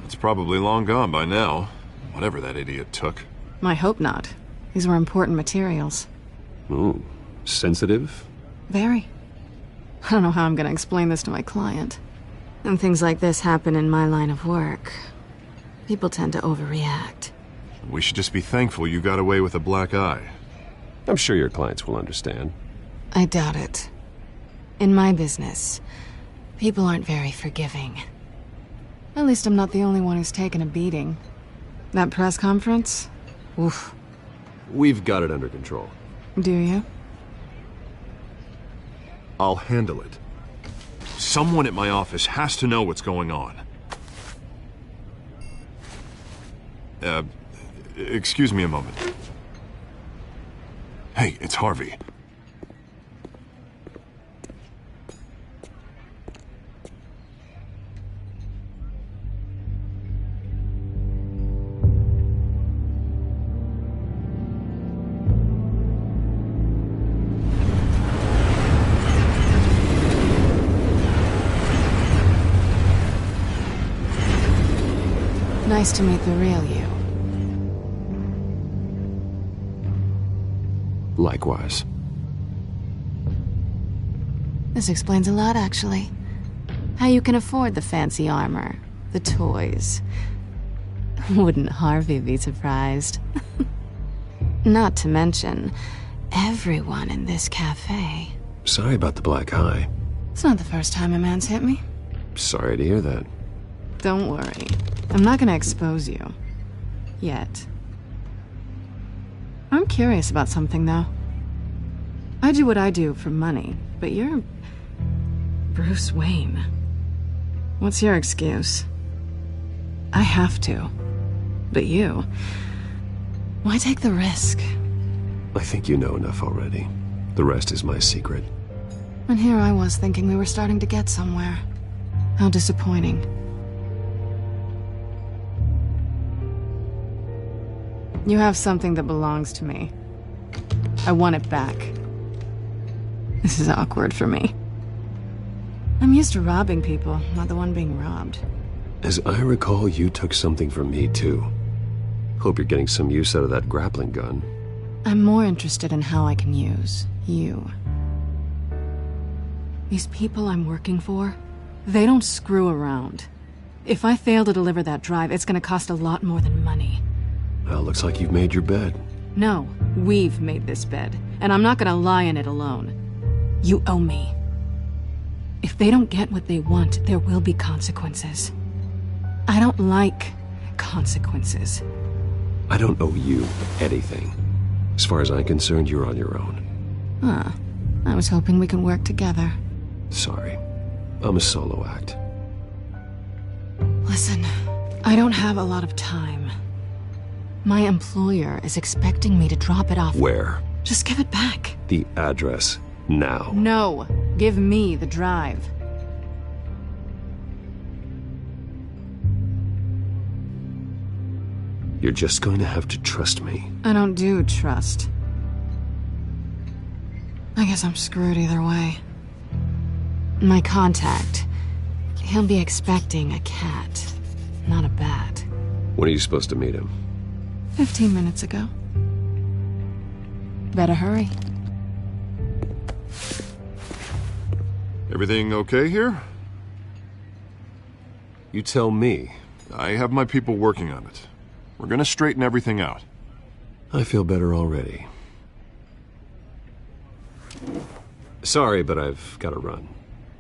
It's probably long gone by now, whatever that idiot took. I hope not. These were important materials. Ooh, sensitive? Very. I don't know how I'm gonna explain this to my client. When things like this happen in my line of work, people tend to overreact. We should just be thankful you got away with a black eye. I'm sure your clients will understand. I doubt it. In my business, People aren't very forgiving. At least I'm not the only one who's taken a beating. That press conference? Oof. We've got it under control. Do you? I'll handle it. Someone at my office has to know what's going on. Excuse me a moment. Hey, it's Harvey. Nice to meet the real you. Likewise. This explains a lot, actually. How you can afford the fancy armor, the toys. Wouldn't Harvey be surprised? Not to mention, everyone in this cafe. Sorry about the black eye. It's not the first time a man's hit me. Sorry to hear that. Don't worry. I'm not gonna expose you. Yet. I'm curious about something, though. I do what I do for money, but you're... Bruce Wayne. What's your excuse? I have to. But you... Why take the risk? I think you know enough already. The rest is my secret. And here I was thinking we were starting to get somewhere. How disappointing. You have something that belongs to me. I want it back. This is awkward for me. I'm used to robbing people, not the one being robbed. As I recall, you took something from me, too. Hope you're getting some use out of that grappling gun. I'm more interested in how I can use you. These people I'm working for, they don't screw around. If I fail to deliver that drive, it's gonna cost a lot more than money. Well, looks like you've made your bed. No, we've made this bed, and I'm not gonna lie in it alone. You owe me. If they don't get what they want, there will be consequences. I don't like consequences. I don't owe you anything. As far as I'm concerned, you're on your own. Huh. I was hoping we could work together. Sorry. I'm a solo act. Listen, I don't have a lot of time. My employer is expecting me to drop it off. Where? Just give it back. The address, now. No. Give me the drive. You're just going to have to trust me. I don't do trust. I guess I'm screwed either way. My contact, he'll be expecting a cat, not a bat. When are you supposed to meet him? 15 minutes ago. Better hurry. Everything okay here? You tell me. I have my people working on it. We're gonna straighten everything out. I feel better already. Sorry, but I've got to run.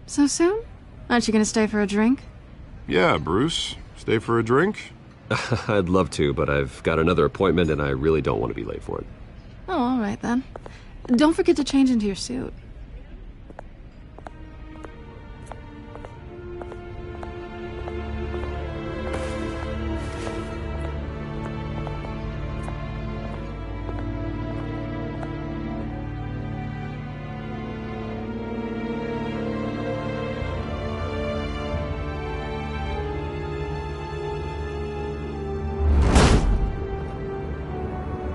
So soon? Aren't you gonna stay for a drink? Yeah, Bruce. Stay for a drink? I'd love to, but I've got another appointment and I really don't want to be late for it. Oh, all right then. Don't forget to change into your suit.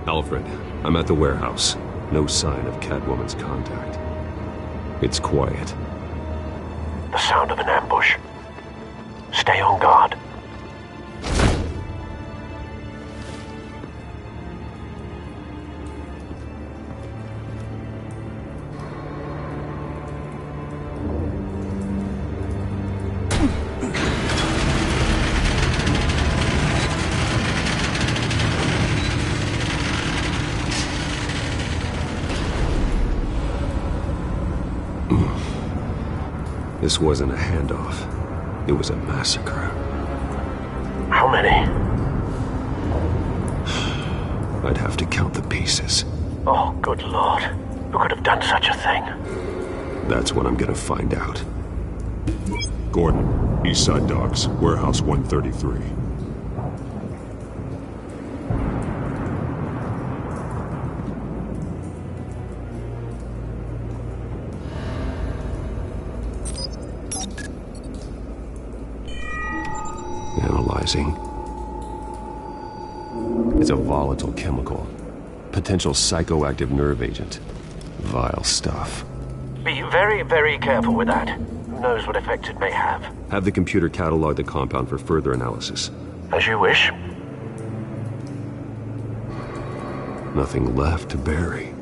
Alfred, I'm at the warehouse. No sign of Catwoman's contact. It's quiet. The sound of an ambush. Stay on guard. This wasn't a handoff. It was a massacre. How many? I'd have to count the pieces. Oh, good lord. Who could have done such a thing? That's what I'm gonna find out. Gordon, Eastside Docks, Warehouse 133. Analyzing. It's a volatile chemical. Potential psychoactive nerve agent. Vile stuff. Be very, very careful with that. Who knows what effect it may have? Have the computer catalog the compound for further analysis. As you wish. Nothing left to bury.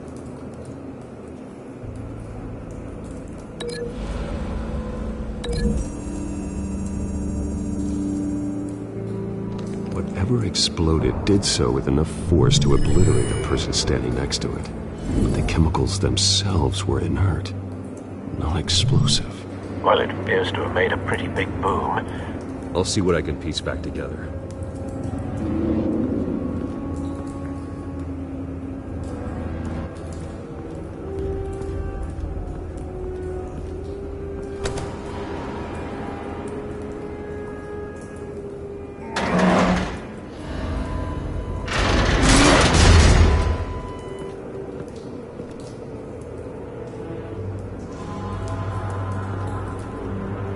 Whatever exploded did so with enough force to obliterate the person standing next to it. But the chemicals themselves were inert, non-explosive. Well, it appears to have made a pretty big boom. I'll see what I can piece back together.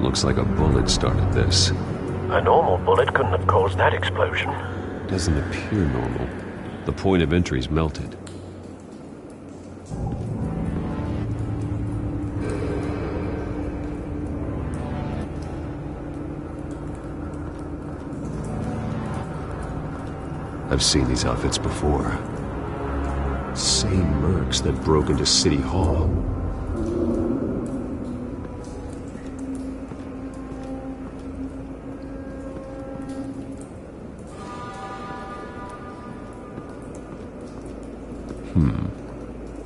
Looks like a bullet started this. A normal bullet couldn't have caused that explosion. Doesn't appear normal. The point of entry's melted. I've seen these outfits before. Same mercs that broke into City Hall.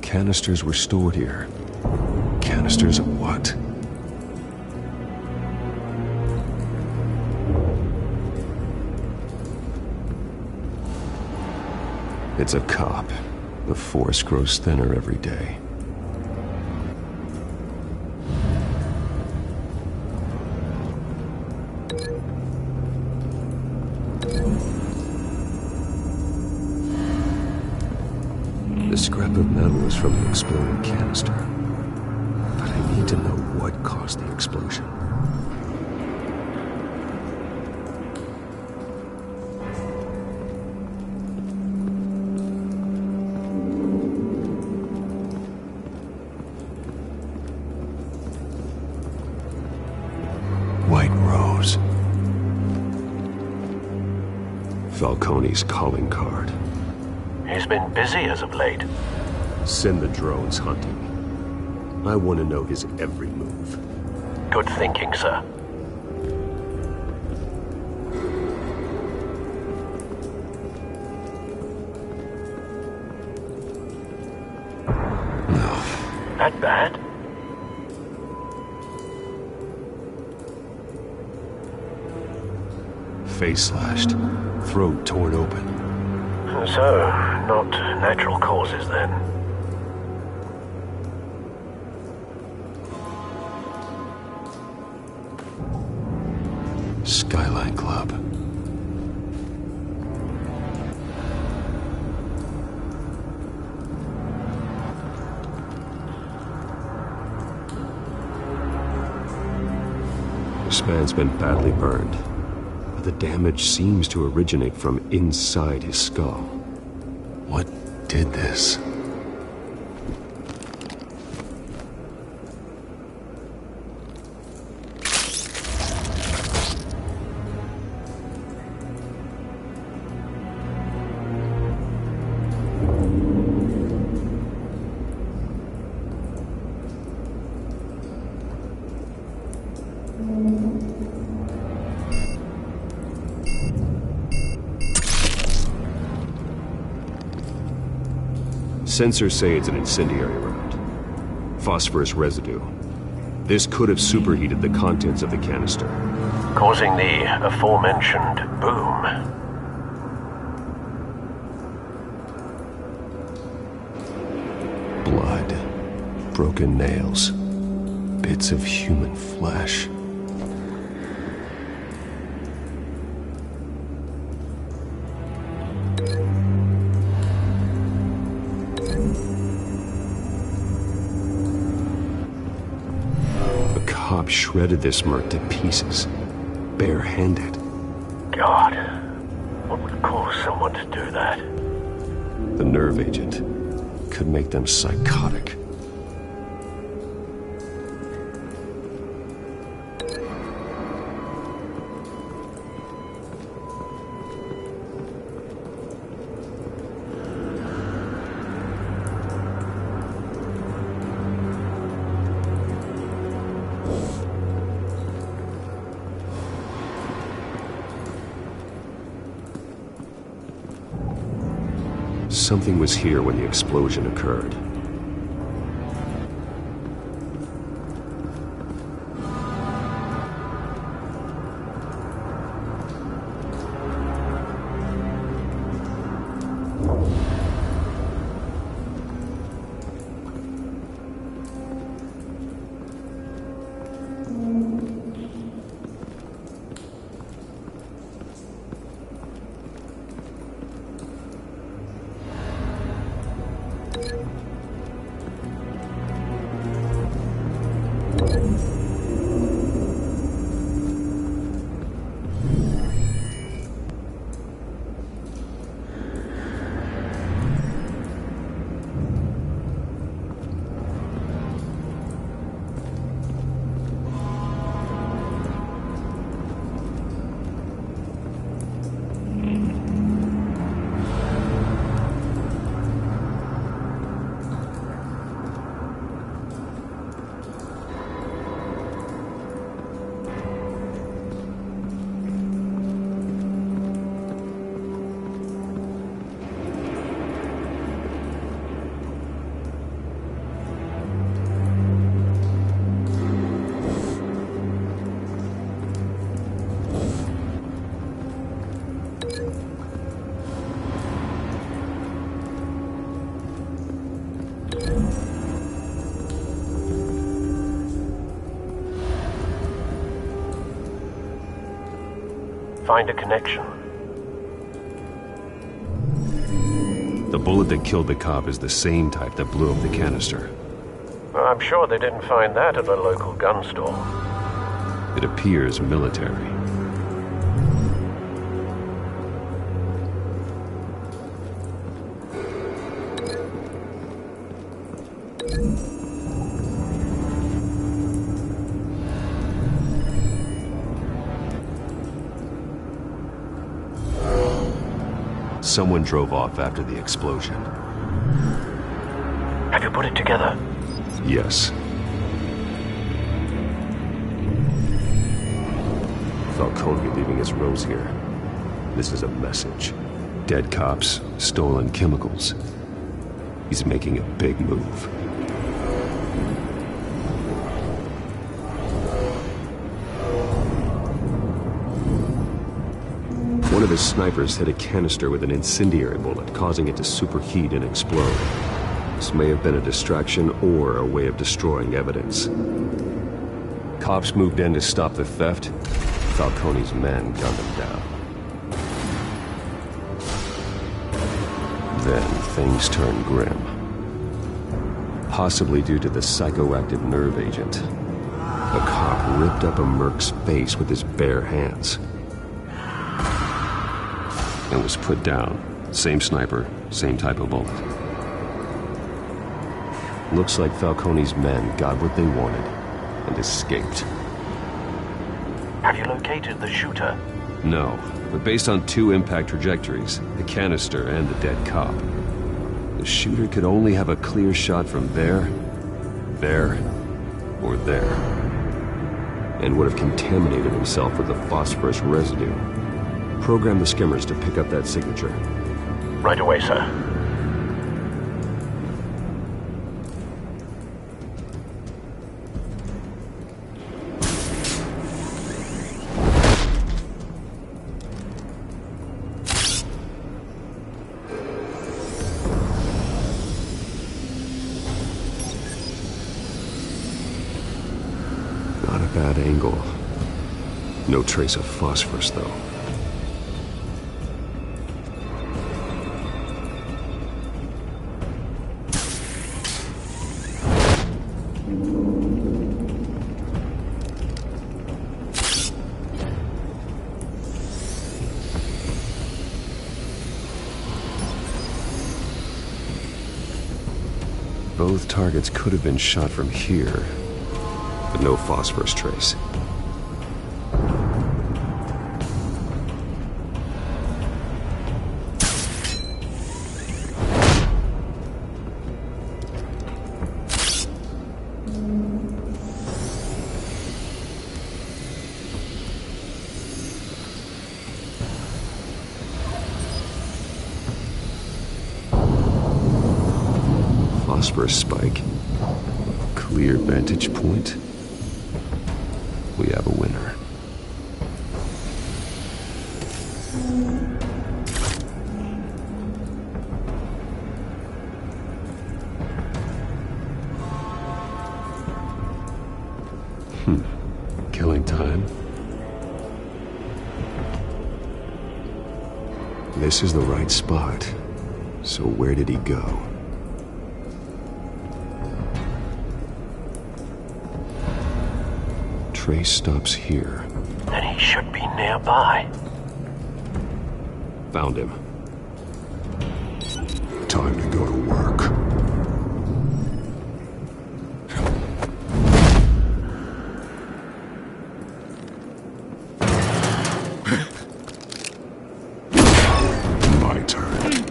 Canisters were stored here. Canisters of what? It's a cop. The force grows thinner every day. The scrap of metal is from the exploded canister. But I need to know what caused the explosion. White Rose. Falcone's calling card. He's been busy as of late. Send the drones hunting. I want to know his every move. Good thinking, sir. No. That bad? Face slashed. Throat torn open. So, not natural causes then. Skyline Club. This man's been badly burned. The damage seems to originate from inside his skull. What did this? Sensors say it's an incendiary round. Phosphorus residue. This could have superheated the contents of the canister, causing the aforementioned boom. Blood, broken nails, bits of human flesh. Cop shredded this merc to pieces, bare-handed. God, what would cause someone to do that? The nerve agent could make them psychotic. Something was here when the explosion occurred. Find a connection. The bullet that killed the cop is the same type that blew up the canister. I'm sure they didn't find that at a local gun store. It appears military. Someone drove off after the explosion. Have you put it together? Yes. Falcone leaving his rose here. This is a message. Dead cops, stolen chemicals. He's making a big move. One of his snipers hit a canister with an incendiary bullet, causing it to superheat and explode. This may have been a distraction or a way of destroying evidence. Cops moved in to stop the theft. Falcone's men gunned him down. Then things turned grim. Possibly due to the psychoactive nerve agent. A cop ripped up a merc's face with his bare hands. And was put down. Same sniper, same type of bullet. Looks like Falcone's men got what they wanted and escaped. Have you located the shooter? No, but based on two impact trajectories, the canister and the dead cop, the shooter could only have a clear shot from there, or there, and would have contaminated himself with the phosphorus residue. Program the skimmers to pick up that signature. Right away, sir. No trace of phosphorus, though. Both targets could have been shot from here, but no phosphorus trace. Phosphorus spike. Clear vantage point. We have a winner. Killing time. This is the right spot. So where did he go? Trace stops here. Then he should be nearby. Found him. Time to go to work. My turn.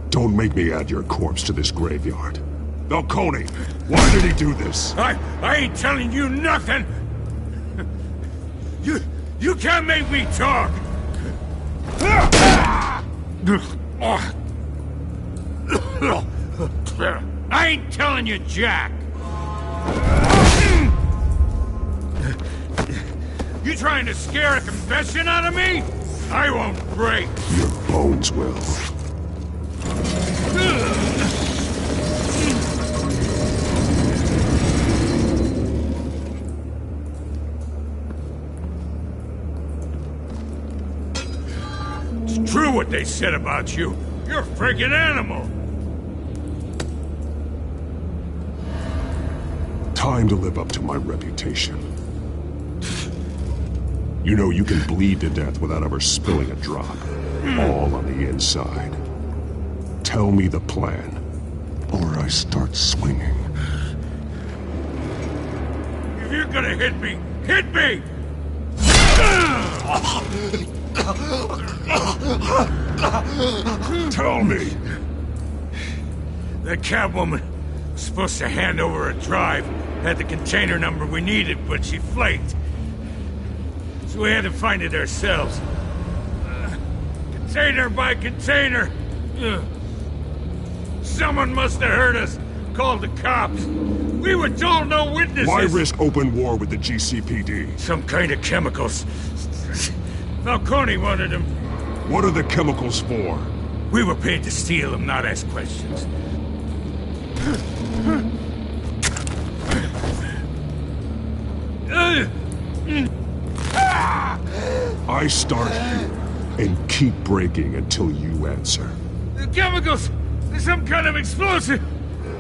Don't make me add your corpse to this graveyard. Falcone, why did he do this? I ain't telling you nothing! You can't make me talk! I ain't telling you jack! You trying to scare a confession out of me? I won't break! Your bones will. It's true what they said about you. You're a freaking animal. Time to live up to my reputation. You know you can bleed to death without ever spilling a drop. All on the inside. Tell me the plan, or I start swinging. If you're gonna hit me, hit me! Tell me! That Catwoman was supposed to hand over a drive, had the container number we needed, but she flaked. So we had to find it ourselves. Container by container. Someone must have heard us. Called the cops. We were told no witnesses. Why risk open war with the GCPD? Some kind of chemicals. Falcone wanted them. What are the chemicals for? We were paid to steal them, not ask questions. I start here and keep breaking until you answer. The chemicals! There's some kind of explosive!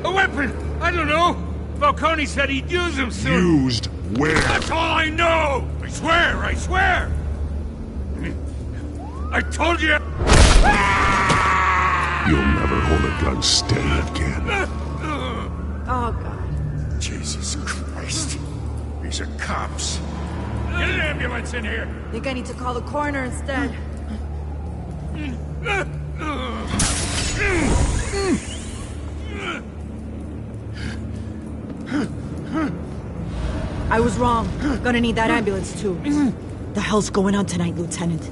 A weapon! I don't know! Falcone said he'd use them soon! Used where? That's all I know! I swear! I swear! I told you! You'll never hold a gun steady again. Oh, God. Jesus Christ. These are cops. Get an ambulance in here! Think I need to call the coroner instead. I was wrong. Gonna need that ambulance, too. The hell's going on tonight, Lieutenant?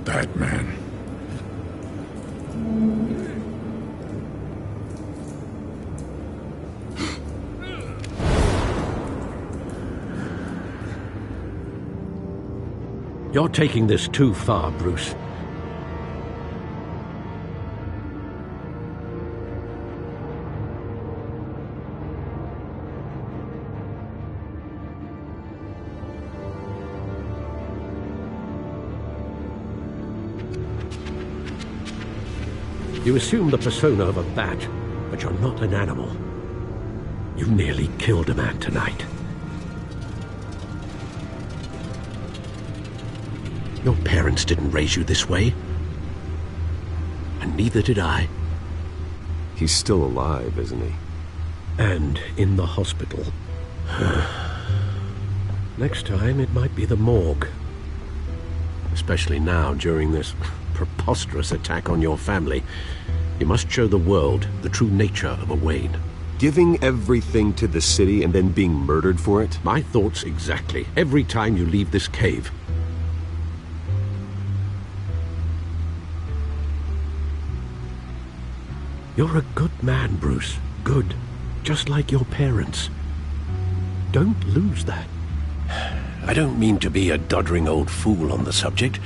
Batman. You're taking this too far, Bruce. You assume the persona of a bat, but you're not an animal. You nearly killed a man tonight. Your parents didn't raise you this way. And neither did I. He's still alive, isn't he? And in the hospital. Next time, it might be the morgue. Especially now, during this preposterous attack on your family. You must show the world the true nature of a Wayne. Giving everything to the city and then being murdered for it? My thoughts exactly. Every time you leave this cave. You're a good man, Bruce. Good. Just like your parents. Don't lose that. I don't mean to be a doddering old fool on the subject,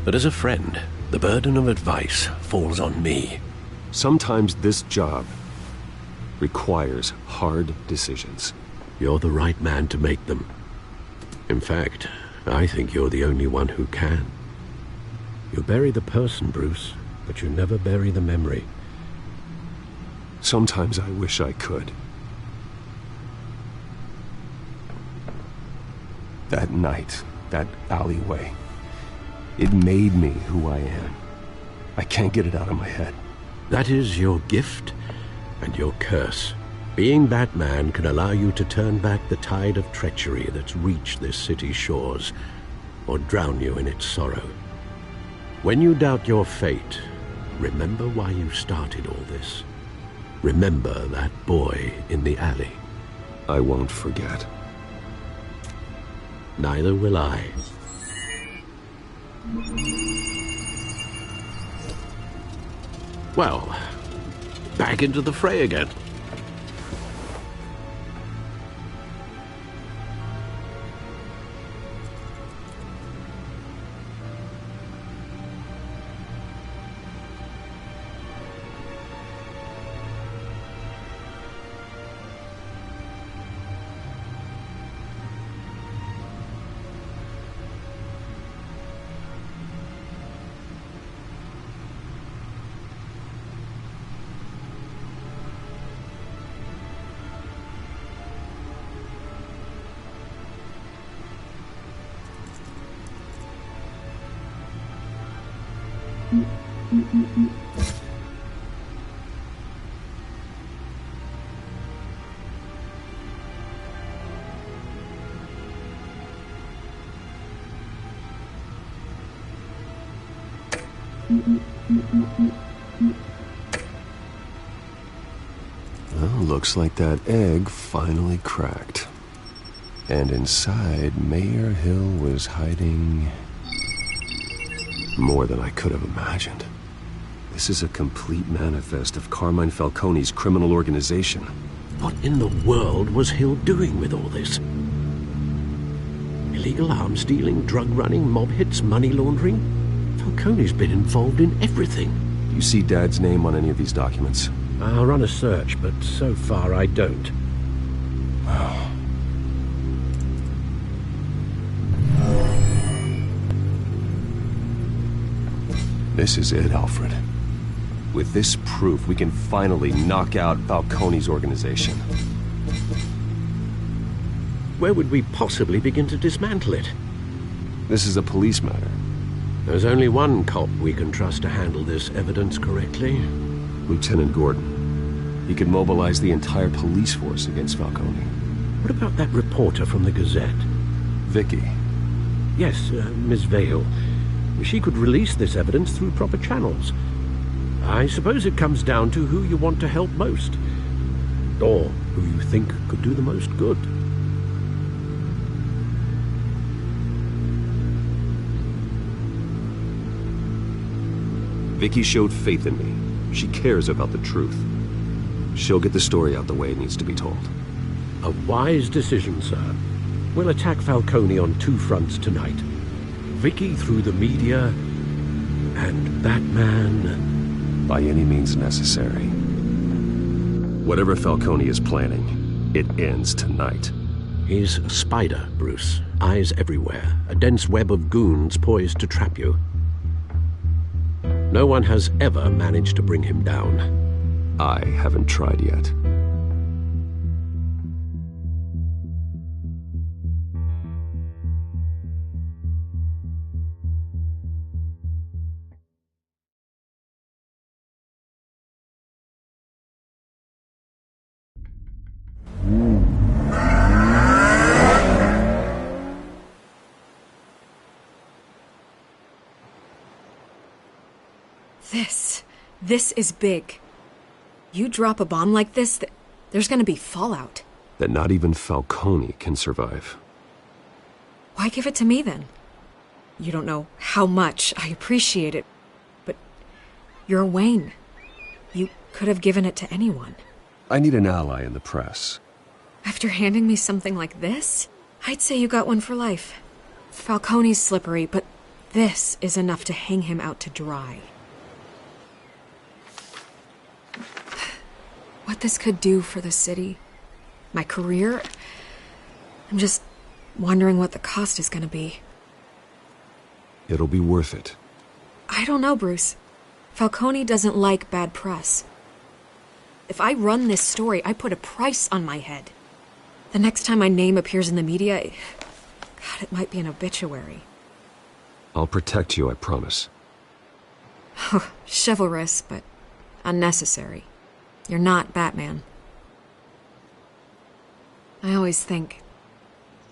but as a friend, the burden of advice falls on me. Sometimes this job requires hard decisions. You're the right man to make them. In fact, I think you're the only one who can. You bury the person, Bruce, but you never bury the memory. Sometimes I wish I could. That night, that alleyway, it made me who I am. I can't get it out of my head. That is your gift and your curse. Being Batman can allow you to turn back the tide of treachery that's reached this city's shores, or drown you in its sorrow. When you doubt your fate, remember why you started all this. Remember that boy in the alley. I won't forget. Neither will I. Well, back into the fray again. Well, looks like that egg finally cracked. And inside, Mayor Hill was hiding more than I could have imagined. This is a complete manifest of Carmine Falcone's criminal organization. What in the world was Hill doing with all this? Illegal arms dealing, drug running, mob hits, money laundering? Falcone's been involved in everything. Do you see Dad's name on any of these documents? I'll run a search, but so far I don't. This is it, Alfred. With this proof, we can finally knock out Falcone's organization. Where would we possibly begin to dismantle it? This is a police matter. There's only one cop we can trust to handle this evidence correctly. Lieutenant Gordon. He could mobilize the entire police force against Falcone. What about that reporter from the Gazette? Vicky. Yes, Miss Vale. She could release this evidence through proper channels. I suppose it comes down to who you want to help most. Or who you think could do the most good. Vicky showed faith in me. She cares about the truth. She'll get the story out the way it needs to be told. A wise decision, sir. We'll attack Falcone on two fronts tonight. Vicky through the media, and Batman... by any means necessary. Whatever Falcone is planning, it ends tonight. He's a spider, Bruce. Eyes everywhere. A dense web of goons poised to trap you. No one has ever managed to bring him down. I haven't tried yet. This is big. You drop a bomb like this, there's gonna be fallout. That not even Falcone can survive. Why give it to me then? You don't know how much I appreciate it, but you're Wayne. You could have given it to anyone. I need an ally in the press. After handing me something like this, I'd say you got one for life. Falcone's slippery, but this is enough to hang him out to dry. What this could do for the city, my career, I'm just wondering what the cost is gonna be. It'll be worth it. I don't know, Bruce. Falcone doesn't like bad press. If I run this story, I put a price on my head. The next time my name appears in the media, God, it might be an obituary. I'll protect you, I promise. Chivalrous, but unnecessary. You're not Batman. I always think,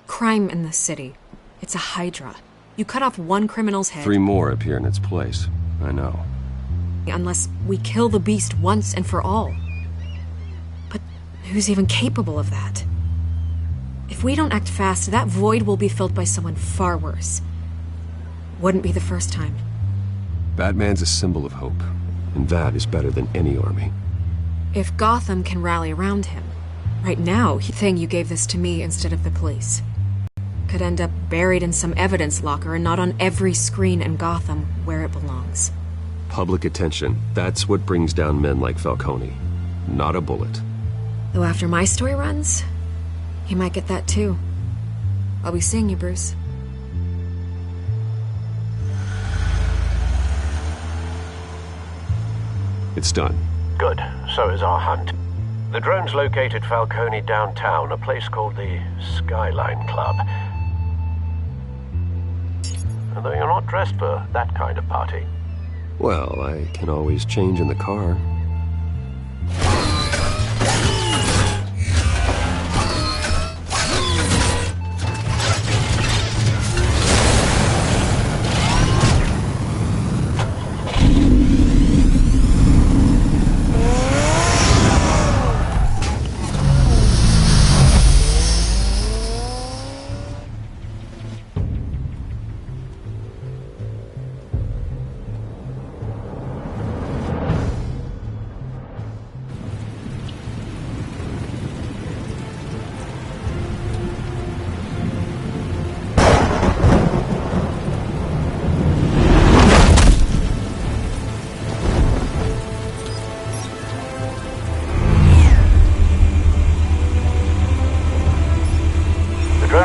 crime in the city, it's a hydra. You cut off one criminal's head... 3 more appear in its place. I know. Unless we kill the beast once and for all. But who's even capable of that? If we don't act fast, that void will be filled by someone far worse. Wouldn't be the first time. Batman's a symbol of hope, and that is better than any army. If Gotham can rally around him, right now, he'd think you gave this to me instead of the police. Could end up buried in some evidence locker and not on every screen in Gotham where it belongs. Public attention, that's what brings down men like Falcone. Not a bullet. Though after my story runs, he might get that too. I'll be seeing you, Bruce. It's done. Good. So is our hunt. The drone's located Falcone downtown, a place called the Skyline Club. Although you're not dressed for that kind of party. Well, I can always change in the car.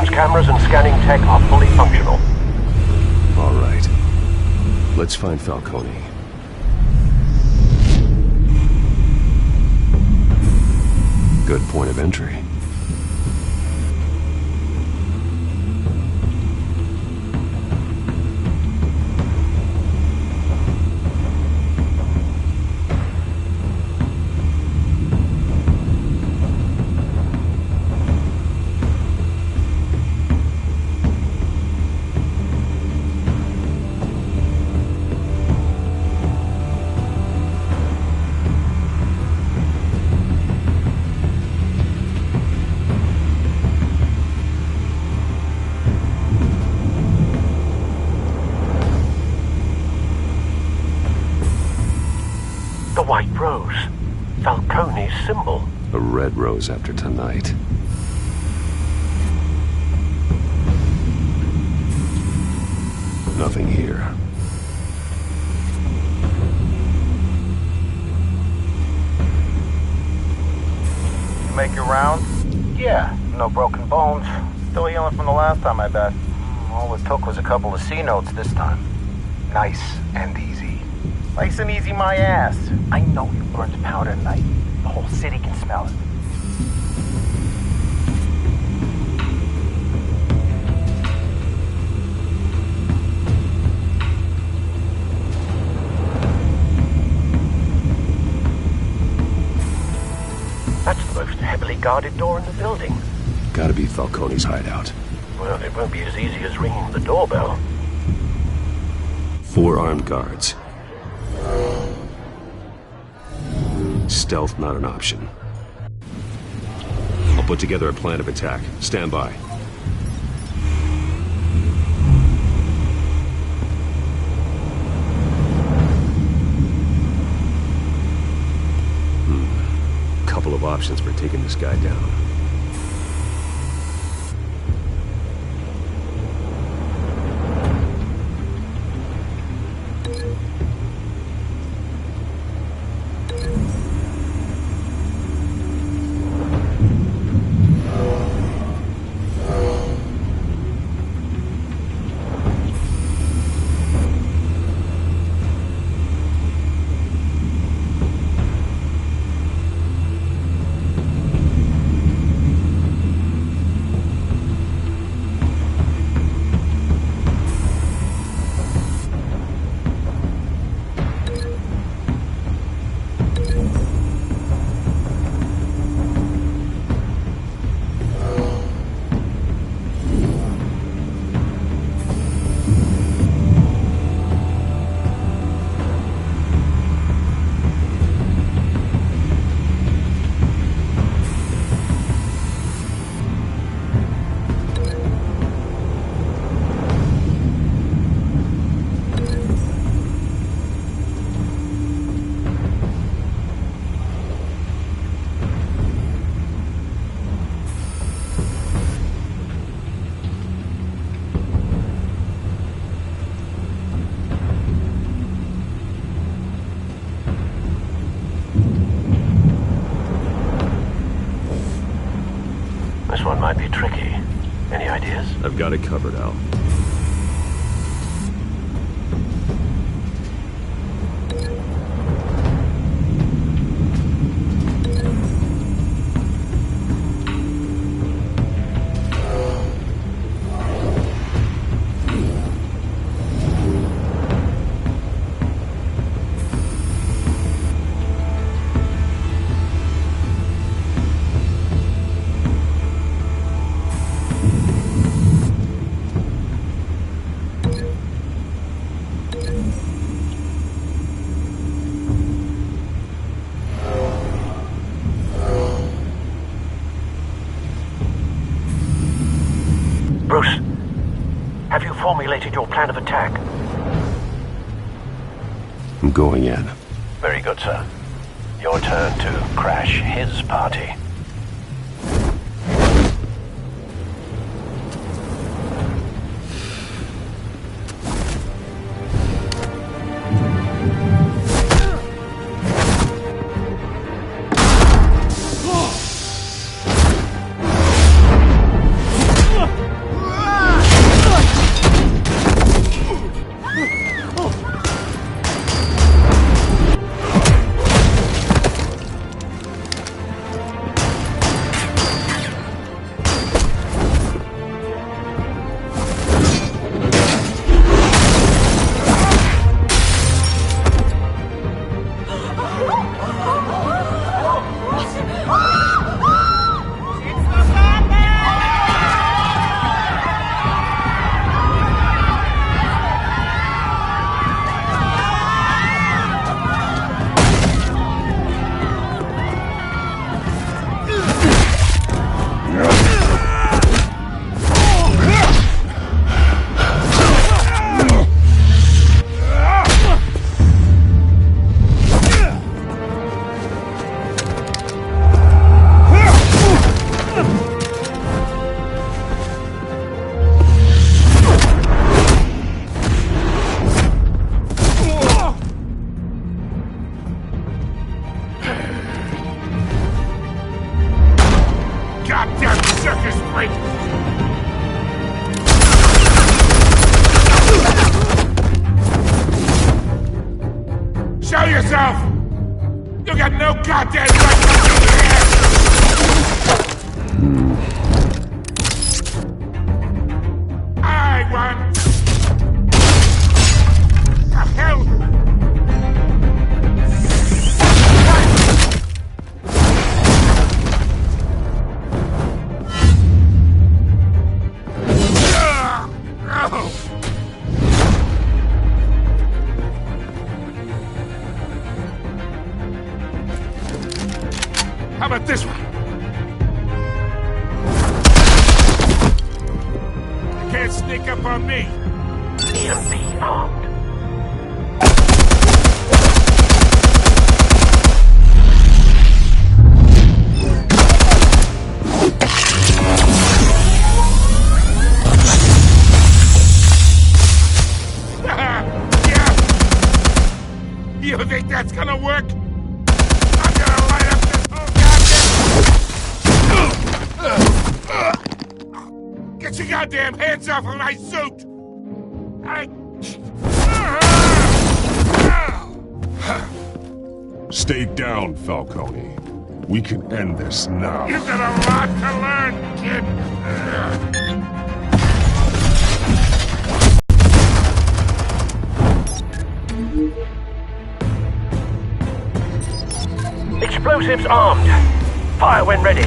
Cameras and scanning tech are fully functional. All right. Let's find Falcone. Good point of entry. White rose. Falcone's symbol. A red rose after tonight. Nothing here. You make your round? Yeah, no broken bones. Still healing from the last time, I bet. All it took was a couple of C notes this time. Nice and easy. Nice and easy, my ass. I know you burned powder tonight. The whole city can smell it. That's the most heavily guarded door in the building. Gotta be Falcone's hideout. Well, it won't be as easy as ringing the doorbell. 4 armed guards. Stealth not an option. I'll put together a plan of attack. Stand by. Couple of options for taking this guy down. This one might be tricky. Any ideas? I've got it covered, Al. Bruce, have you formulated your plan of attack? I'm going in. Very good, sir. Your turn to crash his party. yourself! You got no goddamn right to be here! I won! The hell? How about this one? You can't sneak up on me. EMP armed. Yeah. You think that's gonna work? I'm gonna light up this whole goddamn... Get your goddamn hands off of my suit! Stay down, Falcone. We can end this now. You've got a lot to learn, kid. Explosives armed. Fire when ready.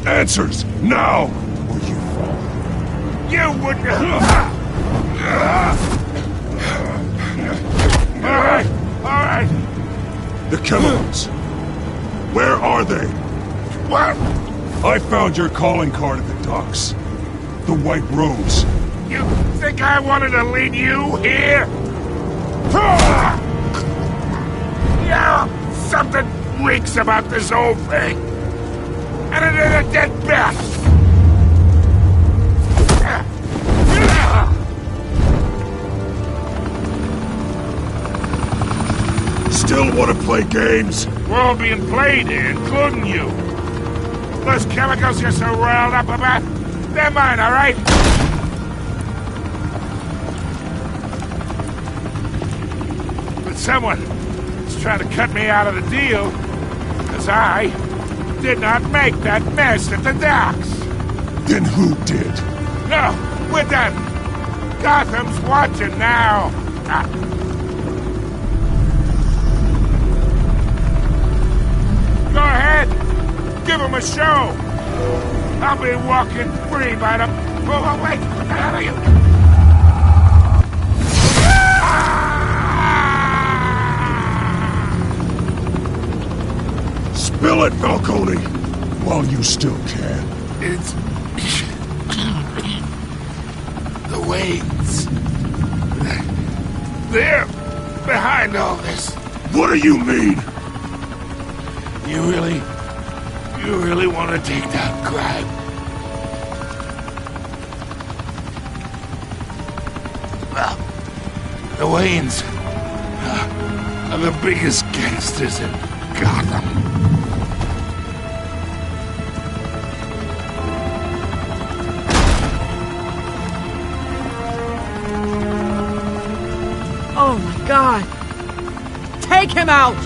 Answers, now! Or you fall. You wouldn't... Alright, alright. The chemicals. Where are they? What? I found your calling card at the docks. The White Rose. You think I wanted to lead you here? Yeah, something reeks about this whole thing. And it is a dead bat! Still want to play games? We're all being played here, including you. Those chemicals you're so riled up about, they're mine, all right? But someone is trying to cut me out of the deal, because I did not make that mess at the docks. Then who did? No, we're done. Gotham's watching now. Go ahead. Give him a show. I'll be walking free by the... Oh, wait. What the hell are you? Spill it, Falcone, while you still can. It's... the Waynes. They're behind all this. What do you mean? You really want to take down crime? Well, the Waynes are the biggest gangsters in Gotham. Oh my God! Take him out!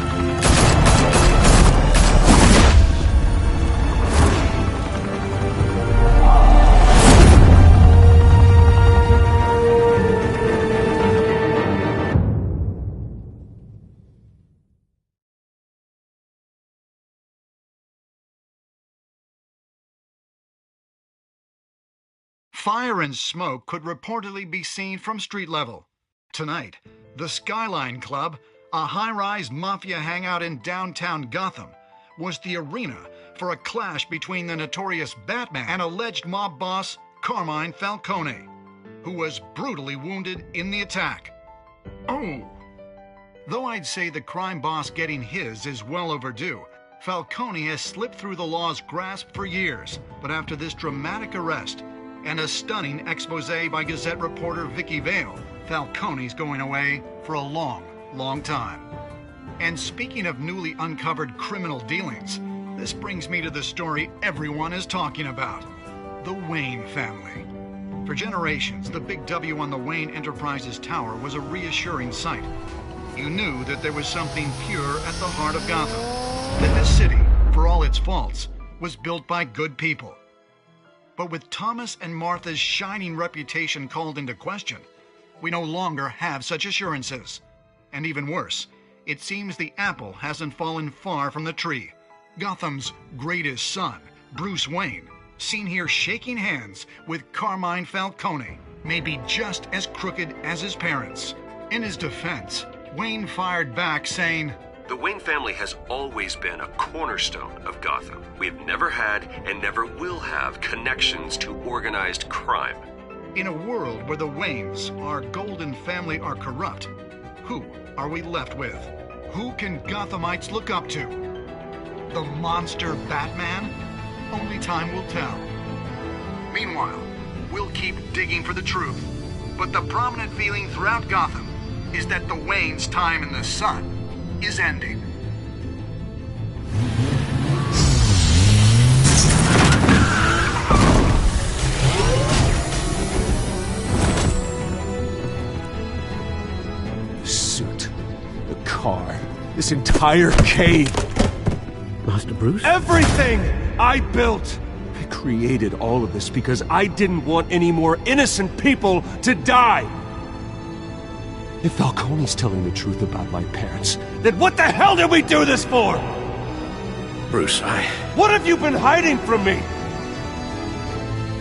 Fire and smoke could reportedly be seen from street level. Tonight, the Skyline Club, a high-rise mafia hangout in downtown Gotham, was the arena for a clash between the notorious Batman and alleged mob boss Carmine Falcone, who was brutally wounded in the attack. Oh! Though I'd say the crime boss getting his is well overdue, Falcone has slipped through the law's grasp for years. But after this dramatic arrest and a stunning expose by Gazette reporter Vicky Vale, Falcone's going away for a long, long time. And speaking of newly uncovered criminal dealings, this brings me to the story everyone is talking about: the Wayne family. For generations, the big W on the Wayne Enterprises tower was a reassuring sight. You knew that there was something pure at the heart of Gotham, that this city, for all its faults, was built by good people. But with Thomas and Martha's shining reputation called into question, we no longer have such assurances. And even worse, it seems the apple hasn't fallen far from the tree. Gotham's greatest son, Bruce Wayne, seen here shaking hands with Carmine Falcone, may be just as crooked as his parents. In his defense, Wayne fired back saying, "The Wayne family has always been a cornerstone of Gotham. We have never had and never will have connections to organized crime." In a world where the Waynes, our golden family, are corrupt, who are we left with? Who can Gothamites look up to? The monster Batman? Only time will tell. Meanwhile, we'll keep digging for the truth. But the prominent feeling throughout Gotham is that the Waynes' time in the sun is ending. The suit, the car, this entire cave. Master Bruce? Everything I built! I created all of this because I didn't want any more innocent people to die! If Falcone's telling the truth about my parents, then what the hell did we do this for? Bruce, What have you been hiding from me?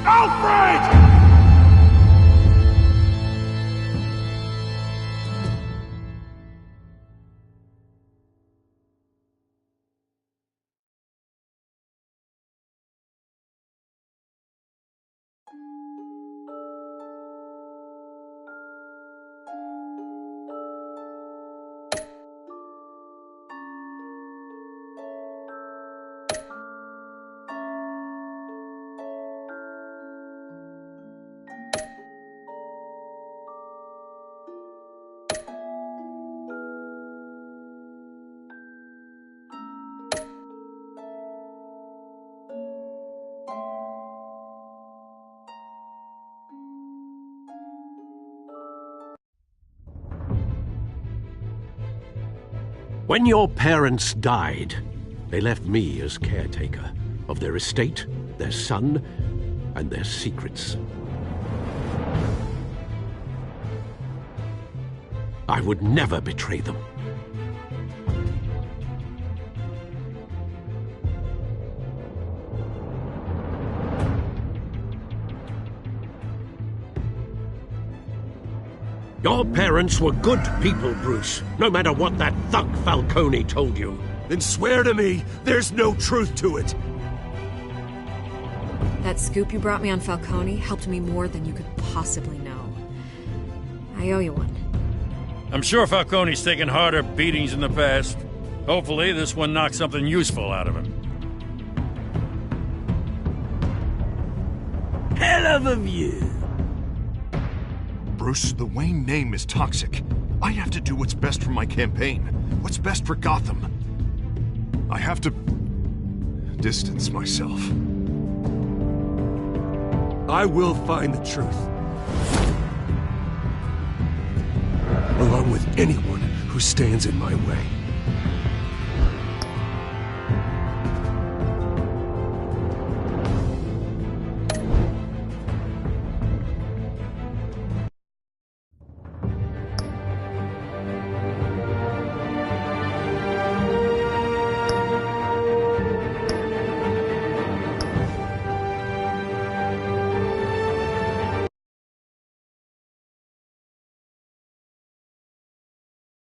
Alfred! When your parents died, they left me as caretaker of their estate, their son, and their secrets. I would never betray them. Your parents were good people, Bruce, no matter what that thug Falcone told you. Then swear to me there's no truth to it. That scoop you brought me on Falcone helped me more than you could possibly know. I owe you one. I'm sure Falcone's taken harder beatings in the past. Hopefully this one knocks something useful out of him. Hell of a view. Bruce, the Wayne name is toxic. I have to do what's best for my campaign. What's best for Gotham. I have to distance myself. I will find the truth. Along with anyone who stands in my way.